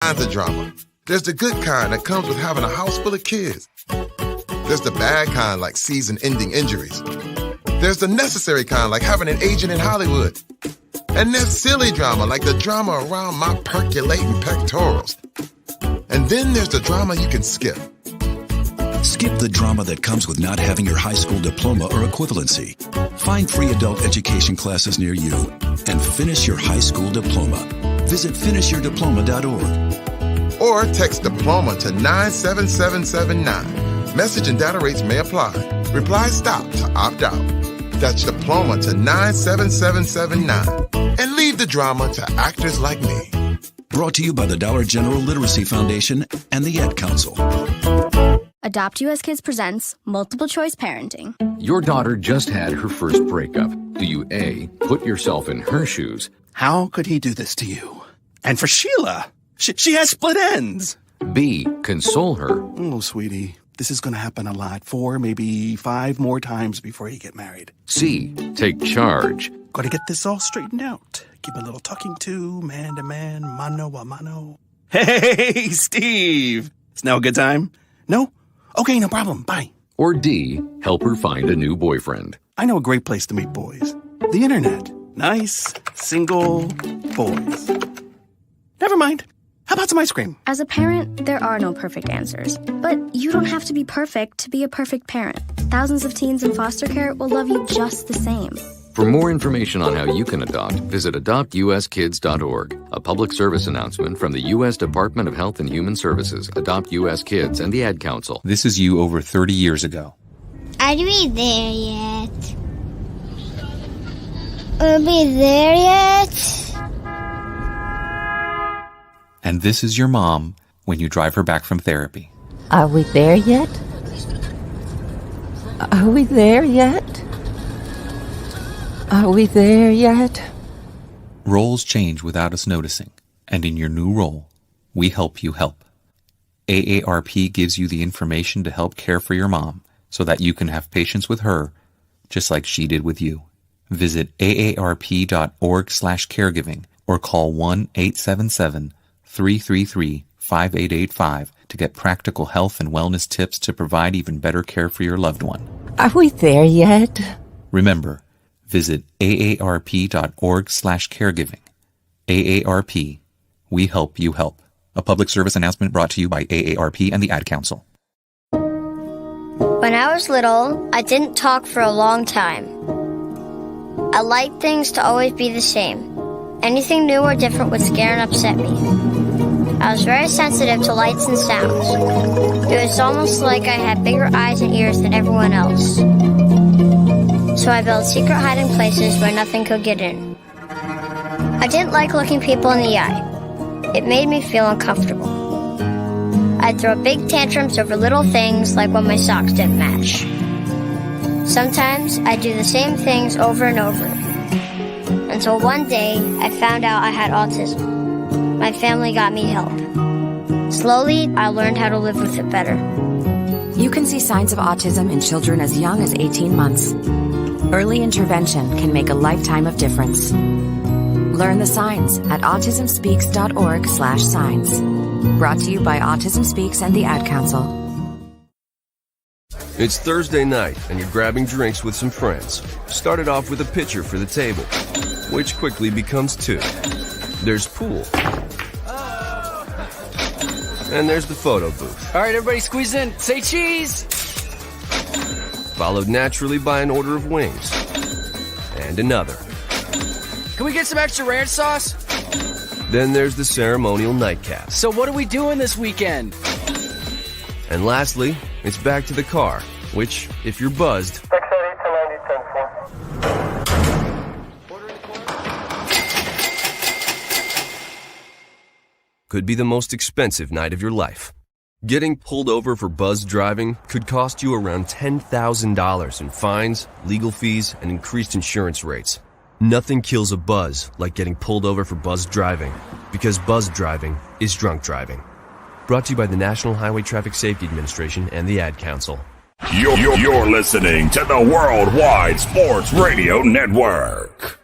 Kinds of drama. There's the good kind that comes with having a house full of kids. There's the bad kind like season-ending injuries. There's the necessary kind like having an agent in Hollywood. And there's silly drama like the drama around my percolating pectorals. And then there's the drama you can skip. Skip the drama that comes with not having your high school diploma or equivalency. Find free adult education classes near you and finish your high school diploma. Visit finishyourdiploma.org. Or text diploma to 97779. Message and data rates may apply. Reply STOP to opt out. That's diploma to 97779. And leave the drama to actors like me. Brought to you by the Dollar General Literacy Foundation and the Ad Council. Adopt US Kids presents Multiple Choice Parenting. Your daughter just had her first breakup. Do you A, put yourself in her shoes? How could he do this to you? And for Sheila, she has split ends. B, console her? Oh, sweetie, this is going to happen a lot. 4, maybe 5 more times before you get married. C, take charge? Got to get this all straightened out. Keep a little talking to, man to man, mano a mano. Hey, Steve! It's now a good time? No? Okay, no problem. Bye. Or D, help her find a new boyfriend? I know a great place to meet boys. The internet. Nice, single boys. Never mind. How about some ice cream? As a parent, there are no perfect answers. But you don't have to be perfect to be a perfect parent. Thousands of teens in foster care will love you just the same. For more information on how you can adopt, visit adoptuskids.org. A public service announcement from the U.S. Department of Health and Human Services, Adopt U.S. Kids, and the Ad Council. This is you over 30 years ago. Are we there yet? Are we there yet? And this is your mom when you drive her back from therapy. Are we there yet? Are we there yet? Are we there yet? Roles change without us noticing, and in your new role, we help you help. AARP gives you the information to help care for your mom so that you can have patience with her, just like she did with you. Visit aarp.org/caregiving or call 1-877-333-5885 to get practical health and wellness tips to provide even better care for your loved one. Are we there yet? Remember, visit aarp.org/caregiving. AARP. We help you help. A public service announcement brought to you by AARP and the Ad Council. When I was little, I didn't talk for a long time. I liked things to always be the same. Anything new or different would scare and upset me. I was very sensitive to lights and sounds. It was almost like I had bigger eyes and ears than everyone else. So I built secret hiding places where nothing could get in. I didn't like looking people in the eye. It made me feel uncomfortable. I'd throw big tantrums over little things like when my socks didn't match. Sometimes I'd do the same things over and over. Until one day, I found out I had autism. My family got me help. Slowly, I learned how to live with it better. You can see signs of autism in children as young as 18 months. Early intervention can make a lifetime of difference. Learn the signs at autismspeaks.org/signs. Brought to you by Autism Speaks and the Ad Council. It's Thursday night, and you're grabbing drinks with some friends. Started off with a pitcher for the table, which quickly becomes 2. There's pool. And there's the photo booth. All right, everybody squeeze in. Say cheese! Followed naturally by an order of wings. And another. Can we get some extra ranch sauce? Then there's the ceremonial nightcap. So what are we doing this weekend? And lastly, it's back to the car, which, if you're buzzed, could be the most expensive night of your life. Getting pulled over for buzzed driving could cost you around $10,000 in fines, legal fees, and increased insurance rates. Nothing kills a buzz like getting pulled over for buzzed driving, because buzzed driving is drunk driving. Brought to you by the National Highway Traffic Safety Administration and the Ad Council. You're listening to the Worldwide Sports Radio Network.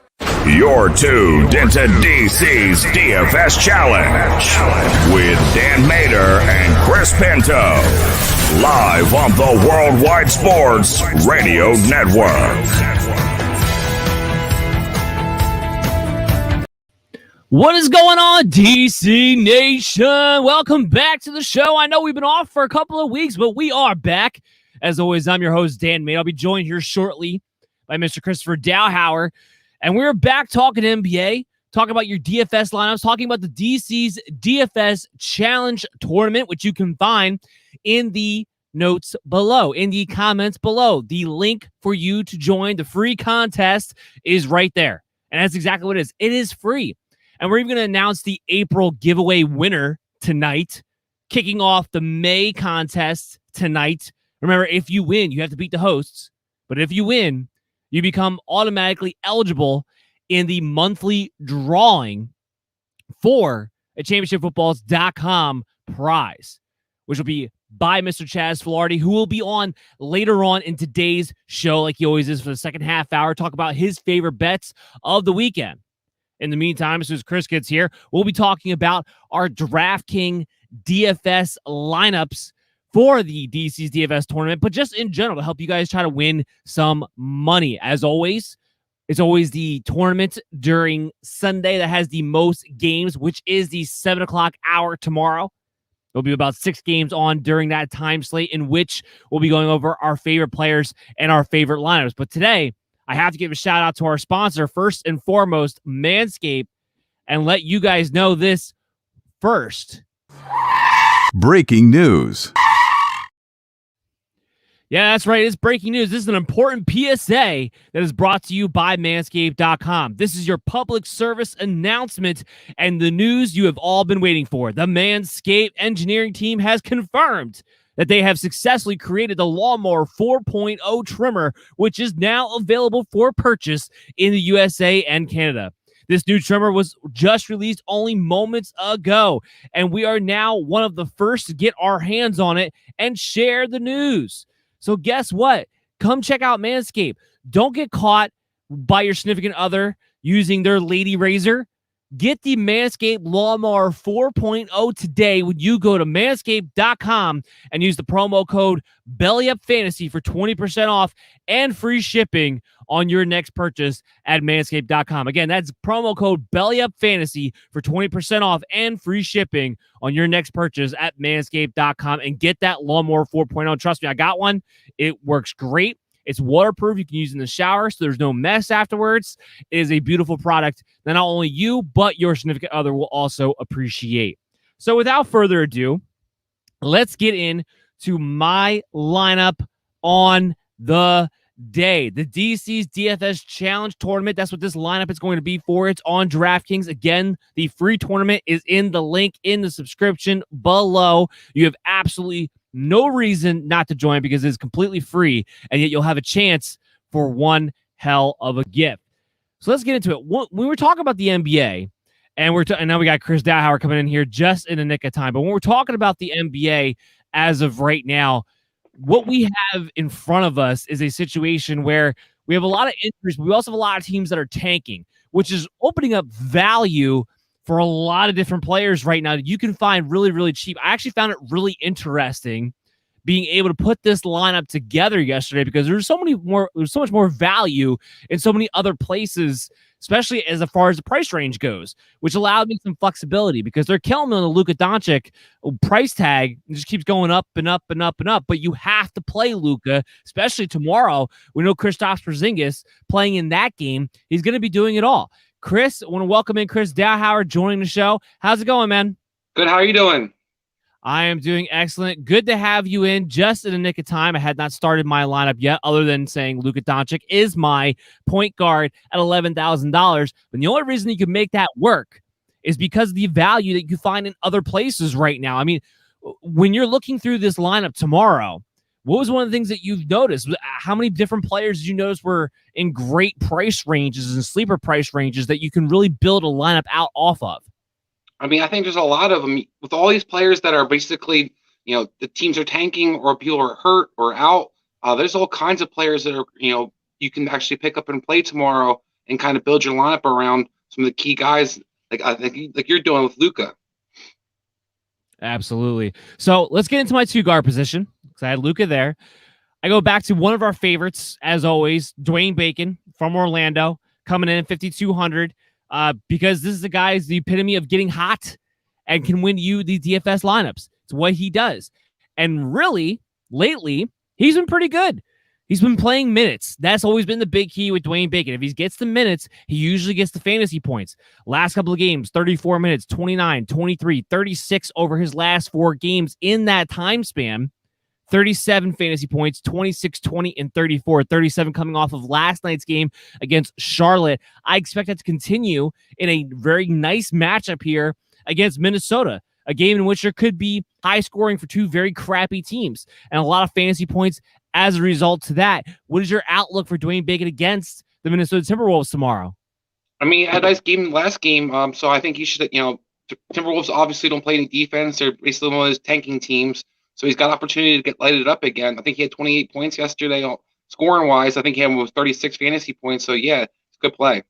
You're tuned into DC's DFS Challenge with Dan Mader and Chris Pinto. Live on the Worldwide Sports Radio Network. What is going on, DC Nation? Welcome back to the show. I know we've been off for a couple of weeks, but we are back. As always, I'm your host, Dan Mader. I'll be joined here shortly by Mr. Christopher Dowhauer. And we're back talking NBA, talking about your DFS lineups, talking about the DC's DFS Challenge Tournament, which you can find in the notes below, in the comments below. The link for you to join the free contest is right there. And that's exactly what it is. It is free. And we're even going to announce the April giveaway winner tonight, kicking off the May contest tonight. Remember, if you win, you have to beat the hosts. But if you win, you become automatically eligible in the monthly drawing for a championshipfootballs.com prize, which will be by Mr. Chaz Filardi, who will be on later on in today's show, like he always is for the second half hour, talk about his favorite bets of the weekend. In the meantime, as soon as Chris gets here, we'll be talking about our DraftKings DFS lineups for the DC's DFS tournament, but just in general to help you guys try to win some money. As always, it's always the tournament during Sunday that has the most games, which is the 7 o'clock hour tomorrow. There'll be about 6 games on during that time slate in which we'll be going over our favorite players and our favorite lineups. But today, I have to give a shout out to our sponsor, first and foremost, Manscaped, and let you guys know this first. Breaking news. Yeah, that's right. It's breaking news. This is an important PSA that is brought to you by Manscaped.com. This is your public service announcement and the news you have all been waiting for. The Manscaped engineering team has confirmed that they have successfully created the Lawnmower 4.0 trimmer, which is now available for purchase in the USA and Canada. This new trimmer was just released only moments ago, and we are now one of the first to get our hands on it and share the news. So guess what? Come check out Manscaped. Don't get caught by your significant other using their lady razor. Get the Manscaped Lawnmower 4.0 today when you go to manscaped.com and use the promo code BELLYUPFANTASY for 20% off and free shipping on your next purchase at manscaped.com. Again, that's promo code BELLYUPFANTASY for 20% off and free shipping on your next purchase at manscaped.com and get that Lawnmower 4.0. Trust me, I got one. It works great. It's waterproof. You can use it in the shower, so there's no mess afterwards. It is a beautiful product that not only you, but your significant other will also appreciate. So without further ado, let's get into my lineup on the day. The DC's DFS Challenge Tournament. That's what this lineup is going to be for. It's on DraftKings. Again, the free tournament is in the link in the subscription below. You have absolutely no reason not to join because it's completely free, and yet you'll have a chance for one hell of a gift. So let's get into it. When we were talking about the NBA, and now we got Chris Dowhauer coming in here just in the nick of time, but when we're talking about the NBA as of right now, what we have in front of us is a situation where we have a lot of injuries, but we also have a lot of teams that are tanking, which is opening up value for a lot of different players right now that you can find really, really cheap. I actually found it really interesting being able to put this lineup together yesterday because there's so much more value in so many other places, especially as far as the price range goes, which allowed me some flexibility because they're killing me on the Luka Doncic price tag. It just keeps going up and up and up and up, but you have to play Luka, especially tomorrow. We know Kristaps Porzingis playing in that game. He's going to be doing it all. Chris, I want to welcome in Chris Dowhauer joining the show. How's it going, man? Good. How are you doing? I am doing excellent. Good to have you in just in the nick of time. I had not started my lineup yet other than saying Luka Doncic is my point guard at $11,000. But the only reason you can make that work is because of the value that you find in other places right now. I mean, when you're looking through this lineup tomorrow, what was one of the things that you've noticed? How many different players did you notice were in great price ranges and sleeper price ranges that you can really build a lineup out off of? I mean, I think there's a lot of them with all these players that are basically, the teams are tanking or people are hurt or out. There's all kinds of players that are, you can actually pick up and play tomorrow and kind of build your lineup around some of the key guys, like you're doing with Luka. Absolutely. So let's get into my 2 guard position because I had Luka there. I go back to one of our favorites, as always, Duane Bacon from Orlando, coming in at 5,200 because this is the guy who's the epitome of getting hot and can win you the DFS lineups. It's what he does. And really, lately, he's been pretty good. He's been playing minutes. That's always been the big key with Duane Bacon. If he gets the minutes, he usually gets the fantasy points. Last couple of games, 34 minutes, 29, 23, 36 over his last 4 games in that time span. 37 fantasy points, 26, 20, and 34. 37 coming off of last night's game against Charlotte. I expect that to continue in a very nice matchup here against Minnesota, a game in which there could be high scoring for 2 very crappy teams and a lot of fantasy points as a result to that. What is your outlook for Duane Bacon against the Minnesota Timberwolves tomorrow? I mean, he had a nice game last game, so I think he should, Timberwolves obviously don't play any defense. They're basically one of those tanking teams, so he's got opportunity to get lighted up again. I think he had 28 points yesterday scoring-wise. I think he had 36 fantasy points, so yeah, it's a good play.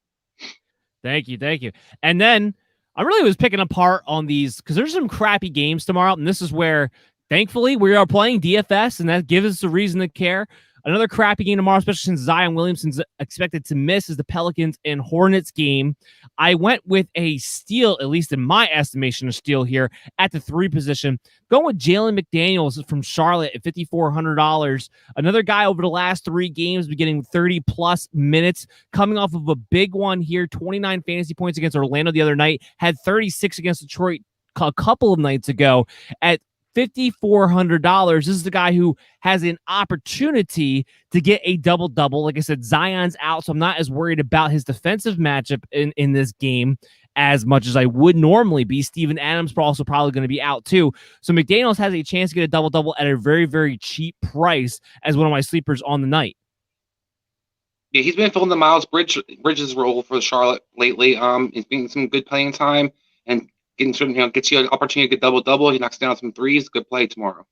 Thank you. And then I really was picking apart on these because there's some crappy games tomorrow, and this is where, thankfully, we are playing DFS, and that gives us a reason to care. Another crappy game tomorrow, especially since Zion Williamson's expected to miss, is the Pelicans and Hornets game. I went with a steal, at least in my estimation, a steal here at the 3 position. Going with Jalen McDaniels from Charlotte at $5,400. Another guy over the last 3 games, beginning 30-plus minutes, coming off of a big one here, 29 fantasy points against Orlando the other night, had 36 against Detroit a couple of nights ago at $5,400. This is the guy who has an opportunity to get a double-double. Like I said, Zion's out, so I'm not as worried about his defensive matchup in this game as much as I would normally be. Steven Adams also probably going to be out too. So McDaniels has a chance to get a double-double at a very, very cheap price as one of my sleepers on the night. Yeah, he's been filling the Miles Bridges role for Charlotte lately. He's been some good playing time and gets you an opportunity to get double-double. He knocks down some threes. Good play tomorrow.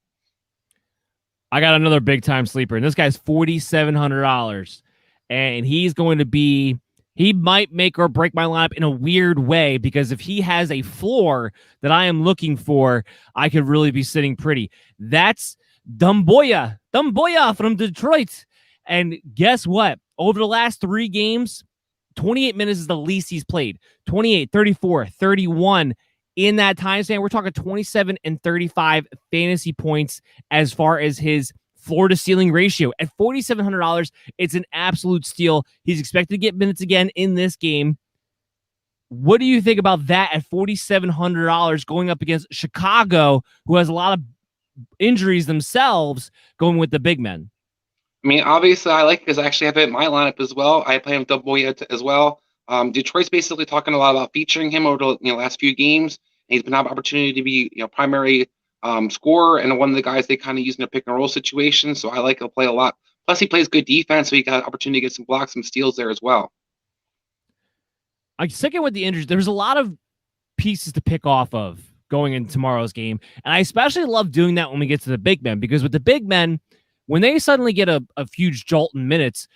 I got another big-time sleeper, and this guy's $4,700. And he's going to be – he might make or break my lineup in a weird way because if he has a floor that I am looking for, I could really be sitting pretty. That's Dumboya from Detroit. And guess what? Over the last 3 games, 28 minutes is the least he's played. 28, 34, 31. In that time span, we're talking 27 and 35 fantasy points as far as his floor to ceiling ratio. At $4,700, it's an absolute steal. He's expected to get minutes again in this game. What do you think about that at $4,700 going up against Chicago, who has a lot of injuries themselves, going with the big men? I mean, obviously, I like it because I actually have it in my lineup as well. I play him double as well. Detroit's basically talking a lot about featuring him over the last few games. And he's been having opportunity to be primary scorer and one of the guys they kind of use in a pick and roll situation. So I like he'll play a lot. Plus, he plays good defense, so he got an opportunity to get some blocks, some steals there as well. I'm sticking with the injuries. There's a lot of pieces to pick off of going in tomorrow's game, and I especially love doing that when we get to the big men because with the big men, when they suddenly get a huge jolt in minutes,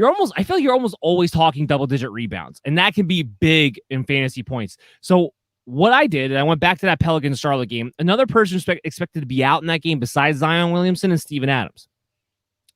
I feel like you're almost always talking double-digit rebounds, and that can be big in fantasy points. So what I did, and I went back to that Pelicans-Charlotte game, another person expected to be out in that game besides Zion Williamson and Steven Adams.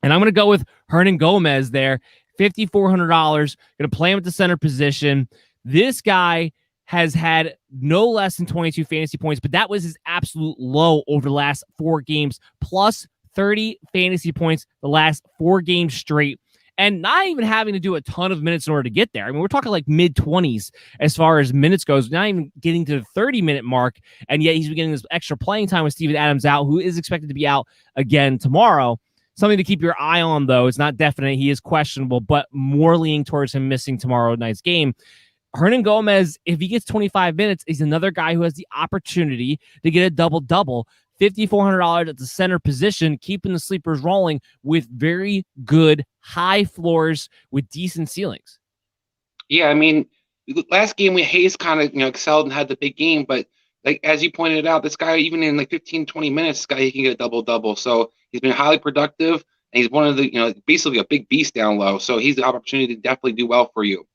And I'm going to go with Hernan Gomez there, $5,400, going to play him at the center position. This guy has had no less than 22 fantasy points, but that was his absolute low over the last 4 games, plus 30 fantasy points the last 4 games straight. And not even having to do a ton of minutes in order to get there. I mean, we're talking like mid-20s as far as minutes goes, not even getting to the 30-minute mark, and yet he's been getting this extra playing time with Steven Adams out, who is expected to be out again tomorrow. Something to keep your eye on, though. It's not definite. He is questionable, but more leaning towards him missing tomorrow night's game. Hernan Gomez, if he gets 25 minutes, is another guy who has the opportunity to get a double-double. $5,400 at the center position, keeping the sleepers rolling with very good high floors with decent ceilings. Yeah, I mean, last game Hayes kind of excelled and had the big game, but like as you pointed out, this guy even in like 15, 20 minutes, this guy he can get a double-double. So he's been highly productive, and he's one of the basically a big beast down low. So he's the opportunity to definitely do well for you.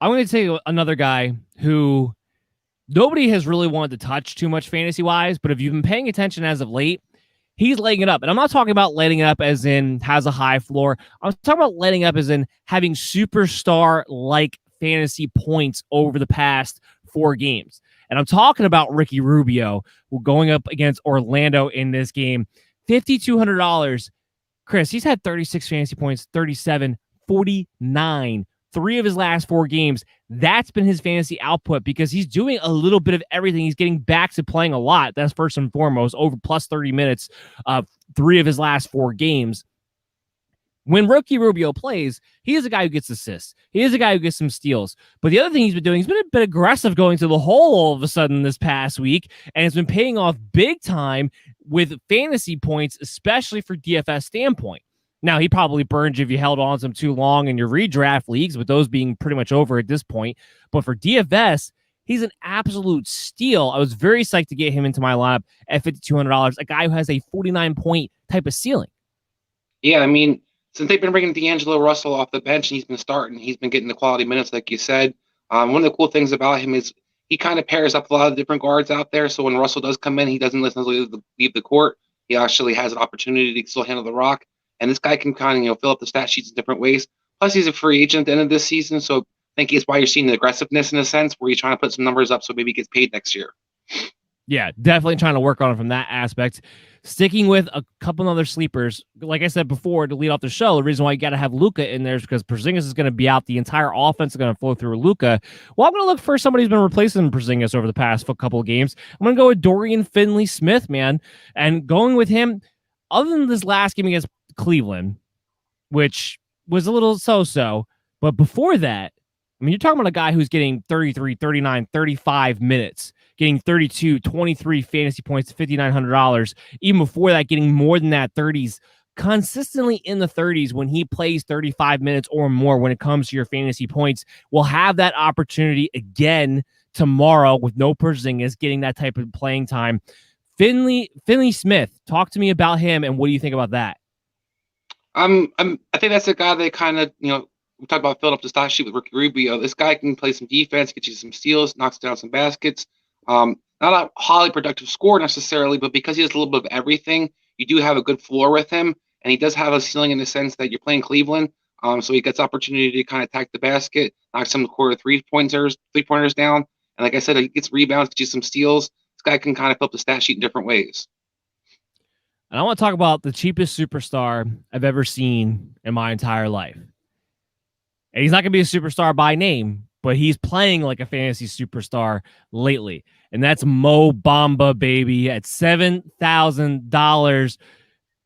I'm going to take another guy who nobody has really wanted to touch too much fantasy-wise, but if you've been paying attention as of late, he's laying it up. And I'm not talking about letting it up as in has a high floor. I'm talking about letting up as in having superstar-like fantasy points over the past 4 games. And I'm talking about Ricky Rubio, who going up against Orlando in this game. $5,200. Chris, he's had 36 fantasy points, 37, 49. 3 of his last 4 games. That's been his fantasy output because he's doing a little bit of everything. He's getting back to playing a lot. That's first and foremost, over plus 30 minutes of 3 of his last 4 games. When Ricky Rubio plays, he is a guy who gets assists. He is a guy who gets some steals. But the other thing he's been doing, he's been a bit aggressive going to the hole all of a sudden this past week, and it's been paying off big time with fantasy points, especially for DFS standpoint. Now, he probably burned you if you held on to him too long in your redraft leagues, with those being pretty much over at this point. But for DFS, he's an absolute steal. I was very psyched to get him into my lineup at $5,200, a guy who has a 49-point type of ceiling. Yeah, I mean, since they've been bringing D'Angelo Russell off the bench and he's been starting, he's been getting the quality minutes, like you said. One of the cool things about him is he kind of pairs up a lot of different guards out there. So when Russell does come in, he doesn't necessarily leave the court. He actually has an opportunity to still handle the rock. And this guy can kind of, fill up the stat sheets in different ways. Plus, he's a free agent at the end of this season. So I think it's why you're seeing the aggressiveness in a sense where he's trying to put some numbers up so maybe he gets paid next year. Yeah, definitely trying to work on it from that aspect. Sticking with a couple other sleepers, like I said before, to lead off the show, the reason why you got to have Luka in there is because Porzingis is going to be out. The entire offense is going to flow through Luka. Well, I'm going to look for somebody who's been replacing Porzingis over the past couple of games. I'm going to go with Dorian Finney-Smith, man. And going with him, other than this last game against Cleveland, which was a little so-so, but before that, I mean, you're talking about a guy who's getting 33, 39, 35 minutes, getting 32, 23 fantasy points, $5,900. Even before that, getting more than that, 30s, consistently in the 30s when he plays 35 minutes or more when it comes to your fantasy points. We'll have that opportunity again tomorrow with no Porzingis getting that type of playing time. Finney-Smith, talk to me about him, and what do you think about that? I think that's a guy that kind of, we talk about filling up the stat sheet with Ricky Rubio. This guy can play some defense, get you some steals, knocks down some baskets. Not a highly productive score necessarily, but because he has a little bit of everything, you do have a good floor with him, and he does have a ceiling in the sense that you're playing Cleveland. So he gets opportunity to kind of attack the basket, knock some quarter three-pointers down, and like I said, he gets rebounds, gets you some steals. This guy can kind of fill up the stat sheet in different ways. And I want to talk about the cheapest superstar I've ever seen in my entire life. And he's not going to be a superstar by name, but he's playing like a fantasy superstar lately. And that's Mo Bamba, baby, at $7,000.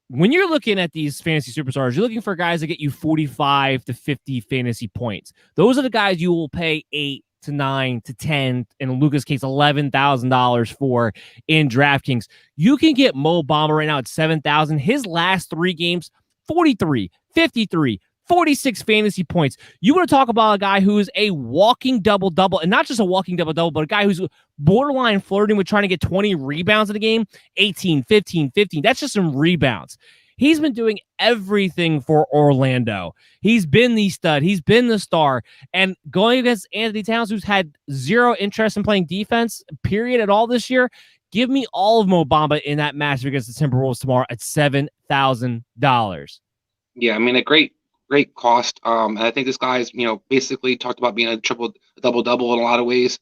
When you're looking at these fantasy superstars, you're looking for guys that get you 45 to 50 fantasy points. Those are the guys you will pay 8 to 9 to 10, in Luka's case, $11,000 for in DraftKings. You can get Mo Bamba right now at $7,000. His last 3 games, 43, 53, 46 fantasy points. You want to talk about a guy who is a walking double-double, and not just a walking double-double, but a guy who's borderline flirting with trying to get 20 rebounds in a game, 18, 15, 15. That's just some rebounds. He's been doing everything for Orlando. He's been the stud. He's been the star. And going against Anthony Towns, who's had zero interest in playing defense, period, at all this year, give me all of Mo Bamba in that match against the Timberwolves tomorrow at $7,000. Yeah, I mean, a great cost. And I think this guy's, basically talked about being a double-double in a lot of ways.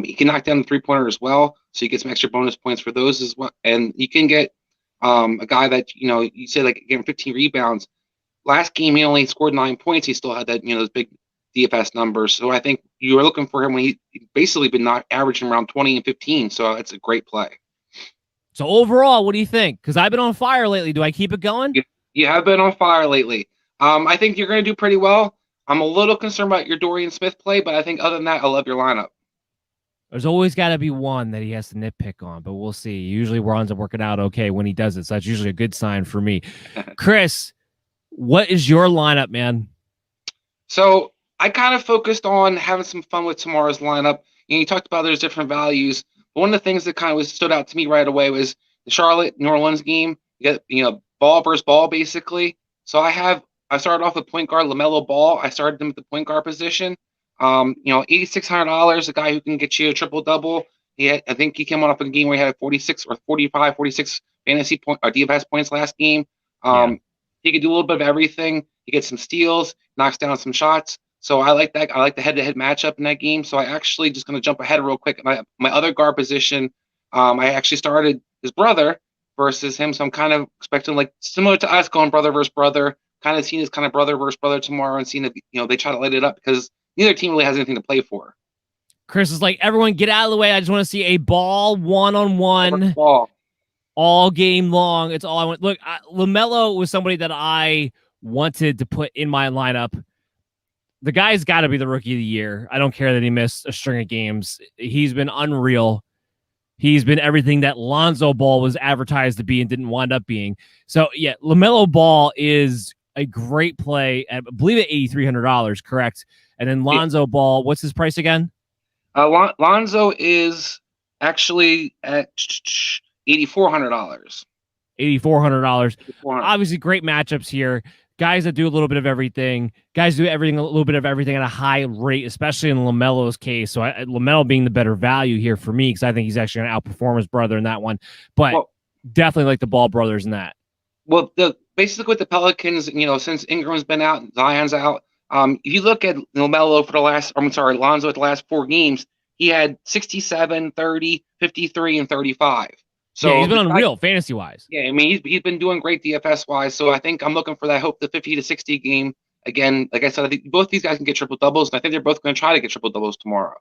He can knock down the three-pointer as well, so you get some extra bonus points for those as well. And you can get a guy that, you said like getting 15 rebounds. Last game, he only scored 9 points. He still had that, those big DFS numbers. So I think you were looking for him when he basically been not averaging around 20 and 15. So that's a great play. So overall, what do you think? Because I've been on fire lately. Do I keep it going? You have been on fire lately. I think you're going to do pretty well. I'm a little concerned about your Dorian Smith play, but I think other than that, I love your lineup. There's always got to be one that he has to nitpick on, but we'll see. Usually we're ends up working out okay when he does it, so that's usually a good sign for me. Chris, what is your lineup, man? So I kind of focused on having some fun with tomorrow's lineup. You talked about there's different values, but one of the things that kind of stood out to me right away was the Charlotte-New Orleans game. You get, ball versus ball, basically. So I started off with point guard LaMelo Ball. I started him at the point guard position. $8,600, a guy who can get you a triple double. I think he came off a game where he had 46 or 45, 46 fantasy point or DFS points last game. He could do a little bit of everything. He gets some steals, knocks down some shots. So I like that. I like the head-to-head matchup in that game. So I actually just going to jump ahead real quick. My other guard position, I actually started his brother versus him. So I'm kind of expecting like similar to us going brother versus brother, kind of seeing this kind of brother versus brother tomorrow and seeing if they try to light it up because neither team really has anything to play for. Chris is like, everyone get out of the way. I just want to see a ball one-on-one all game long. It's all I want. Look, LaMelo was somebody that I wanted to put in my lineup. The guy's got to be the rookie of the year. I don't care that he missed a string of games. He's been unreal. He's been everything that Lonzo Ball was advertised to be and didn't wind up being. So, yeah, LaMelo Ball is a great play. I believe at $8,300, correct? And then Lonzo Ball, what's his price again? Lonzo is actually at $8,400. $8,400. Obviously, great matchups here. Guys that do a little bit of everything. Guys do everything, a little bit of everything at a high rate, especially in LaMelo's case. So LaMelo being the better value here for me because I think he's actually going to outperform his brother in that one. But definitely like the Ball brothers in that. Well, basically with the Pelicans, since Ingram's been out, Zion's out. If you look at LaMelo Lonzo at the last 4 games, he had 67, 30, 53, and 35. So yeah, he's been unreal fantasy-wise. Yeah, I mean, he's been doing great DFS-wise. So I think I'm looking for that hope, the 50 to 60 game. Again, like I said, I think both these guys can get triple-doubles, and I think they're both going to try to get triple-doubles tomorrow.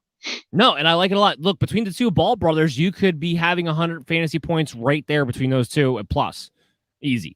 No, and I like it a lot. Look, between the two Ball brothers, you could be having 100 fantasy points right there between those two at plus. Easy.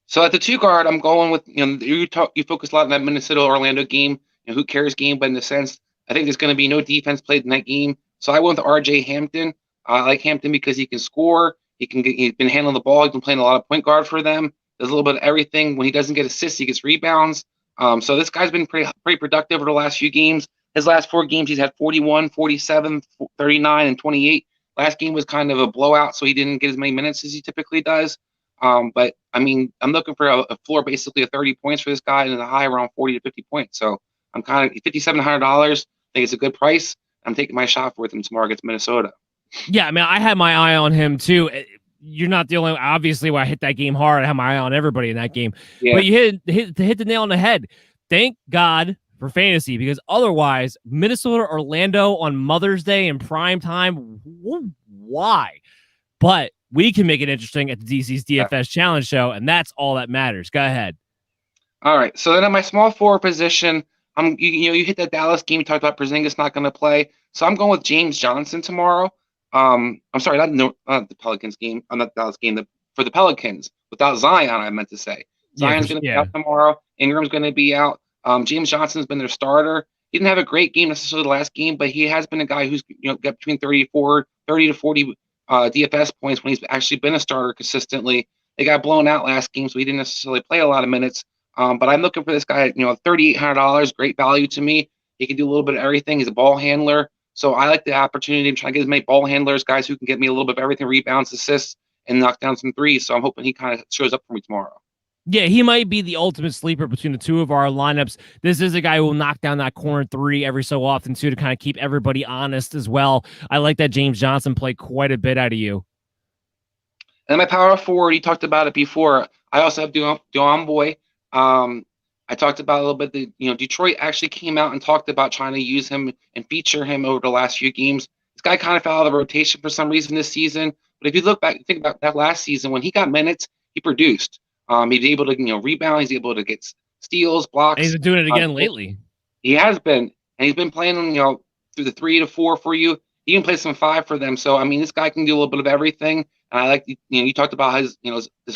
So at the 2 guard, I'm going with, you focus a lot on that Minnesota-Orlando game, who cares game, but in a sense, I think there's going to be no defense played in that game. So I went with R.J. Hampton. I like Hampton because he can score. He's been handling the ball. He's been playing a lot of point guard for them. Does a little bit of everything. When he doesn't get assists, he gets rebounds. So this guy's been pretty productive over the last few games. His last 4 games, he's had 41, 47, 39, and 28. Last game was kind of a blowout, so he didn't get as many minutes as he typically does. But I mean, I'm looking for a floor basically of 30 points for this guy and a high around 40 to 50 points. So I'm kind of $5,700. I think it's a good price. I'm taking my shot with him tomorrow against Minnesota. Yeah, I mean, I had my eye on him too. You're not the only one. Obviously, when I hit that game hard, I had my eye on everybody in that game. Yeah. But you hit the nail on the head. Thank God for fantasy, because otherwise, Minnesota, Orlando on Mother's Day in prime time, why? But we can make it interesting at the DC's DFS Challenge Show, and that's all that matters. Go ahead. All right. So then at my small forward position, you hit that Dallas game. You talked about Porzingis not going to play. So I'm going with James Johnson tomorrow. I'm sorry, not the Pelicans game. Not the Dallas game. For the Pelicans without Zion, I meant to say. Zion's going to be out tomorrow. Ingram's going to be out. James Johnson's been their starter. He didn't have a great game necessarily the last game, but he has been a guy who's got between 30 to 40 DFS points when he's actually been a starter consistently. They got blown out last game, so he didn't necessarily play a lot of minutes. But I'm looking for this guy at $3,800, great value to me. He can do a little bit of everything. He's a ball handler. So I like the opportunity to try to get as many ball handlers, guys who can get me a little bit of everything, rebounds, assists, and knock down some threes. So I'm hoping he kind of shows up for me tomorrow. Yeah, he might be the ultimate sleeper between the two of our lineups. This is a guy who will knock down that corner 3 every so often, too, to kind of keep everybody honest as well. I like that James Johnson play quite a bit out of you. And my power forward, you talked about it before. I also have Duane Boy. I talked about a little bit that, Detroit actually came out and talked about trying to use him and feature him over the last few games. This guy kind of fell out of the rotation for some reason this season. But if you look back, think about that last season, when he got minutes, he produced. He's able to, rebound. He's able to get steals, blocks. And he's been doing it again lately. He has been. And he's been playing, through the 3 to 4 for you. He even plays some 5 for them. So, I mean, this guy can do a little bit of everything. And I like, you talked about his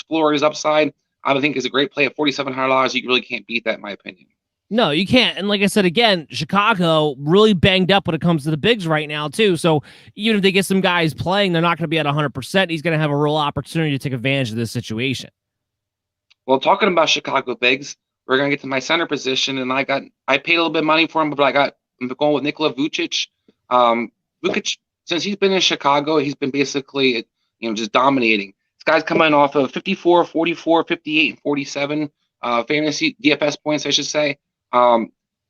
floor, his upside. I would think is a great play at $4,700. You really can't beat that, in my opinion. No, you can't. And like I said, again, Chicago really banged up when it comes to the bigs right now, too. So even if they get some guys playing, they're not going to be at 100%. He's going to have a real opportunity to take advantage of this situation. Well, talking about Chicago bigs, we're going to get to my center position. And I paid a little bit of money for him, but I'm going with Nikola Vucic. Vucic, since he's been in Chicago, he's been basically, just dominating. This guy's coming off of 54, 44, 58, and 47 fantasy DFS points, I should say.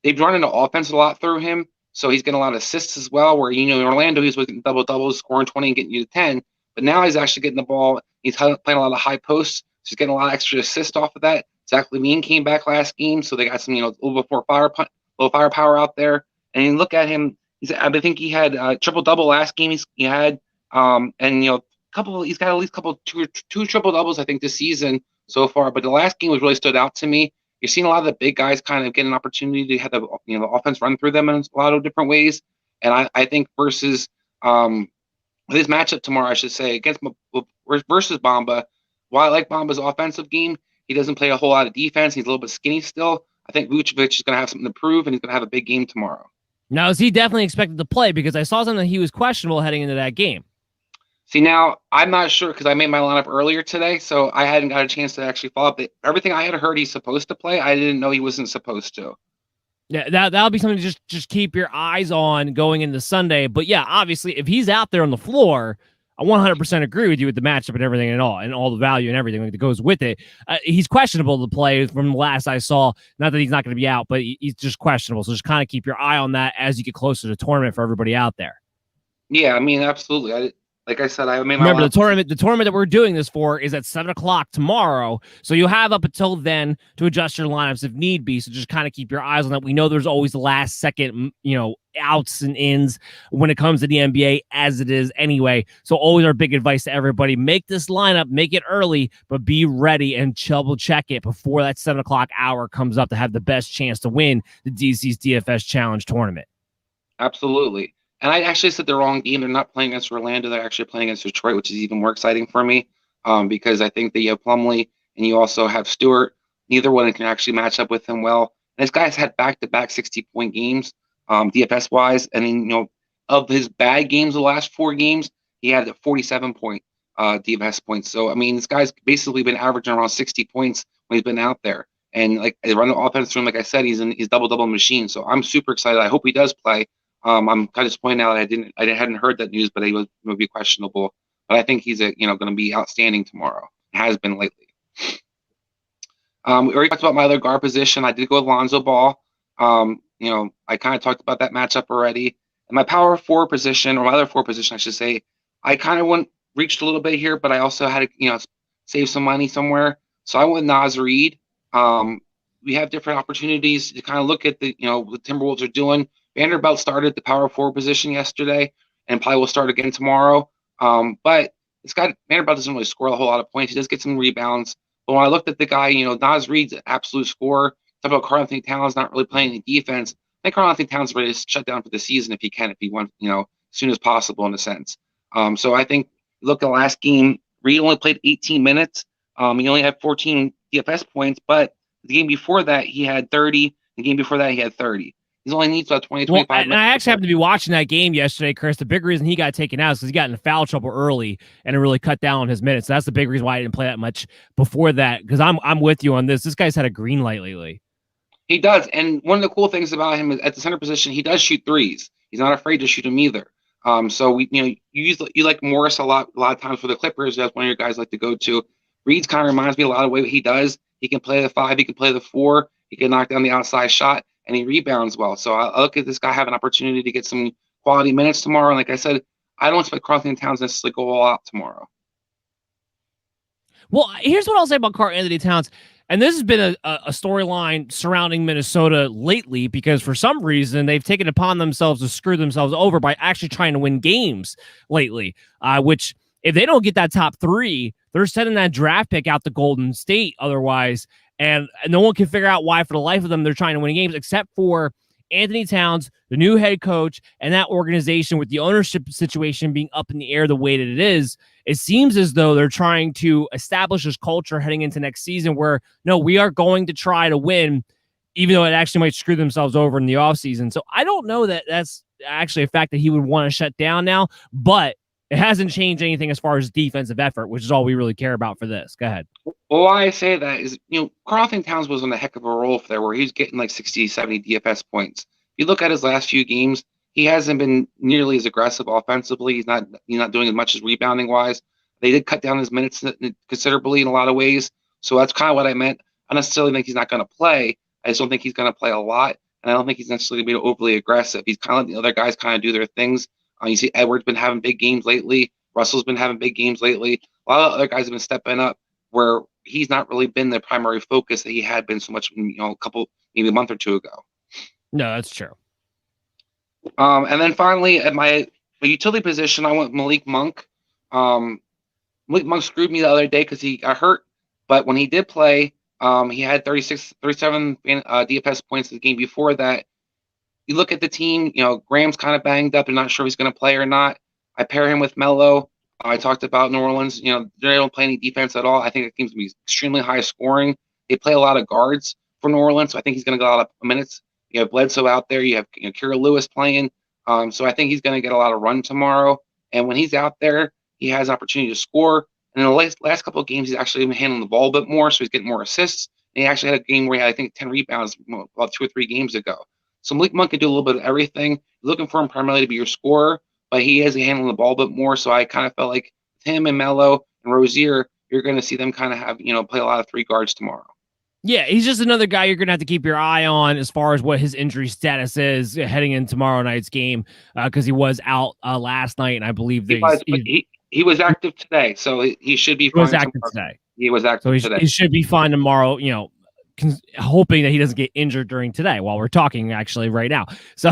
they've run into offense a lot through him, so he's getting a lot of assists as well. Where in Orlando he's with double doubles, scoring 20 and getting you to 10, but now he's actually getting the ball. He's playing a lot of high posts, so he's getting a lot of extra assists off of that. Zach LaVine came back last game, so they got some a little bit more firepower out there. And you look at him, I think he had triple double last game. He had and he's got at least two triple doubles I think this season so far. But the last game was really stood out to me. You're seeing a lot of the big guys kind of get an opportunity to have the offense run through them in a lot of different ways. And I think versus this matchup tomorrow, I should say, versus Bamba, while I like Bamba's offensive game, he doesn't play a whole lot of defense. He's a little bit skinny still. I think Vucevic is going to have something to prove, and he's going to have a big game tomorrow. Now, is he definitely expected to play? Because I saw something that he was questionable heading into that game. See, now, I'm not sure because I made my lineup earlier today, so I hadn't got a chance to actually follow up. But everything I had heard he's supposed to play, I didn't know he wasn't supposed to. Yeah, that'll be something to just keep your eyes on going into Sunday. But yeah, obviously, if he's out there on the floor, I 100% agree with you with the matchup and everything and all the value and everything that goes with it. He's questionable to play from the last I saw. Not that he's not going to be out, but he's just questionable. So just kind of keep your eye on that as you get closer to the tournament for everybody out there. Yeah, I mean, absolutely. Like I said, I made my remember the tournament that we're doing this for is at 7:00 tomorrow. So you'll have up until then to adjust your lineups if need be. So just kind of keep your eyes on that. We know there's always the last second, outs and ins when it comes to the NBA, as it is anyway. So always our big advice to everybody: make this lineup, make it early, but be ready and double check it before that 7:00 hour comes up to have the best chance to win the DC's DFS Challenge tournament. Absolutely. And I actually said the wrong game. They're not playing against Orlando. They're actually playing against Detroit, which is even more exciting for me because I think that you have Plumlee and you also have Stewart. Neither one can actually match up with him well. And this guy's had back-to-back 60-point games DFS-wise. And, of his bad games, the last 4 games, he had a 47-point DFS points. So, I mean, this guy's basically been averaging around 60 points when he's been out there. And, they run the offense through him, like I said, he's double-double machine. So I'm super excited. I hope he does play. I'm kind of disappointed now that I hadn't heard that news, but he would be questionable. But I think he's going to be outstanding tomorrow. Has been lately. We already talked about my other guard position. I did go with Lonzo Ball. I kind of talked about that matchup already. And my power forward position, or my other forward position, I should say, I kind of reached a little bit here, but I also had to save some money somewhere. So I went with Naz Reid. We have different opportunities to kind of look at what the Timberwolves are doing. Vanderbilt started the power forward position yesterday and probably will start again tomorrow. But Vanderbilt doesn't really score a whole lot of points. He does get some rebounds. But when I looked at the guy, Naz Reid's an absolute scorer. Talk about Karl-Anthony Towns not really playing any defense. I think Karl-Anthony Towns is ready to shut down for the season if he wants, as soon as possible in a sense. So I think look at the last game, Reid only played 18 minutes. He only had 14 DFS points, but the game before that he had 30. The game before that he had 30. He's only needs about 20, 25 minutes. And I actually happened to be watching that game yesterday, Chris. The big reason he got taken out is because he got in foul trouble early and it really cut down on his minutes. So that's the big reason why I didn't play that much before that, because I'm with you on this. This guy's had a green light lately. He does. And one of the cool things about him is at the center position, he does shoot threes. He's not afraid to shoot them either. So you like Morris a lot of times for the Clippers. That's one of your guys like to go to. Reed's kind of reminds me a lot of what he does. He can play the 5, he can play the 4, he can knock down the outside shot, and he rebounds well. So I look at this guy have an opportunity to get some quality minutes tomorrow. And like I said, I don't expect Karl-Anthony Towns to necessarily go all out tomorrow. Well, here's what I'll say about Karl-Anthony Towns. And this has been a storyline surrounding Minnesota lately because for some reason they've taken it upon themselves to screw themselves over by actually trying to win games lately, which if they don't get that top 3, they're sending that draft pick out to Golden State otherwise. And no one can figure out why for the life of them they're trying to win games except for Anthony Towns, the new head coach, and that organization with the ownership situation being up in the air the way that it is. It seems as though they're trying to establish this culture heading into next season where, no, we are going to try to win, even though it actually might screw themselves over in the offseason. So I don't know that that's actually a fact that he would want to shut down now, but it hasn't changed anything as far as defensive effort, which is all we really care about for this. Go ahead. Well, why I say that is, Karl-Anthony Towns was on a heck of a roll there where he's getting like 60, 70 DFS points. If you look at his last few games, he hasn't been nearly as aggressive offensively. He's not doing as much as rebounding wise. They did cut down his minutes considerably in a lot of ways. So that's kind of what I meant. I don't necessarily think he's not going to play. I just don't think he's going to play a lot. and I don't think he's necessarily going to be overly aggressive. He's kind of letting the other guys kind of do their things. You see Edwards been having big games lately. Russell's been having big games lately. A lot of other guys have been stepping up where he's not really been the primary focus that he had been so much, maybe a month or two ago. No, that's true. And then finally, at my utility position, I went Malik Monk. Malik Monk screwed me the other day because he got hurt, but when he did play, he had 37 DFS points the game before that. You look at the team, Graham's kind of banged up. They're not sure if he's going to play or not. I pair him with Melo. I talked about New Orleans. They don't play any defense at all. I think the team's going to be extremely high scoring. They play a lot of guards for New Orleans, so I think he's going to get a lot of minutes. You have Bledsoe out there. You have Kira Lewis playing. So I think he's going to get a lot of run tomorrow. And when he's out there, he has opportunity to score. And in the last couple of games, he's actually been handling the ball a bit more, so he's getting more assists. And he actually had a game where he had, I think, 10 rebounds about 2 or 3 games ago. So Malik Monk can do a little bit of everything. You're looking for him primarily to be your scorer, but he is handling the ball a bit more. So I kind of felt like him and Melo and Rozier, you're going to see them kind of have, play a lot of 3 guards tomorrow. Yeah, he's just another guy you're going to have to keep your eye on as far as what his injury status is heading in tomorrow night's game, because he was out last night, and I believe that he was active today, so he should be fine. He was active today. He was active today. He should be fine tomorrow, hoping that he doesn't get injured during today while we're talking actually right now. So,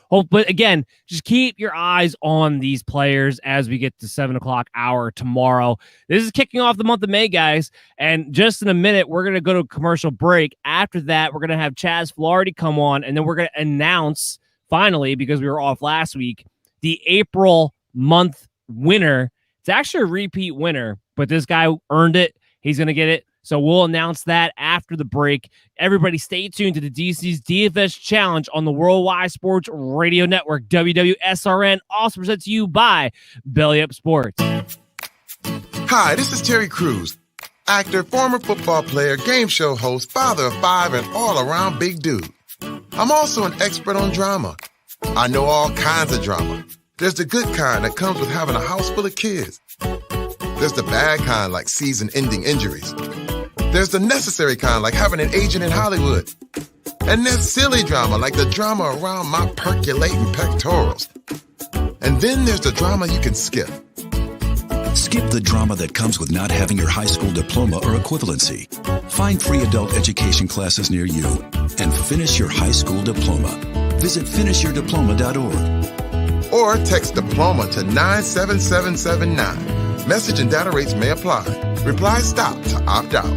but again, just keep your eyes on these players as we get to 7:00 hour tomorrow. This is kicking off the month of May, guys. And just in a minute, we're going to go to a commercial break. After that, we're going to have Chaz Flaherty come on, and then we're going to announce finally, because we were off last week, the April month winner. It's actually a repeat winner, but this guy earned it. He's going to get it. So we'll announce that after the break. Everybody stay tuned to the DC's DFS Challenge on the Worldwide Sports Radio Network, WWSRN, also presented to you by Belly Up Sports. Hi, this is Terry Crews, actor, former football player, game show host, father of 5, and all-around big dude. I'm also an expert on drama. I know all kinds of drama. There's the good kind that comes with having a house full of kids. There's the bad kind, like season-ending injuries. There's the necessary kind, like having an agent in Hollywood. And there's silly drama, like the drama around my percolating pectorals. And then there's the drama you can skip. Skip the drama that comes with not having your high school diploma or equivalency. Find free adult education classes near you and finish your high school diploma. Visit finishyourdiploma.org. Or text diploma to 97779. Message and data rates may apply. Reply STOP to opt out.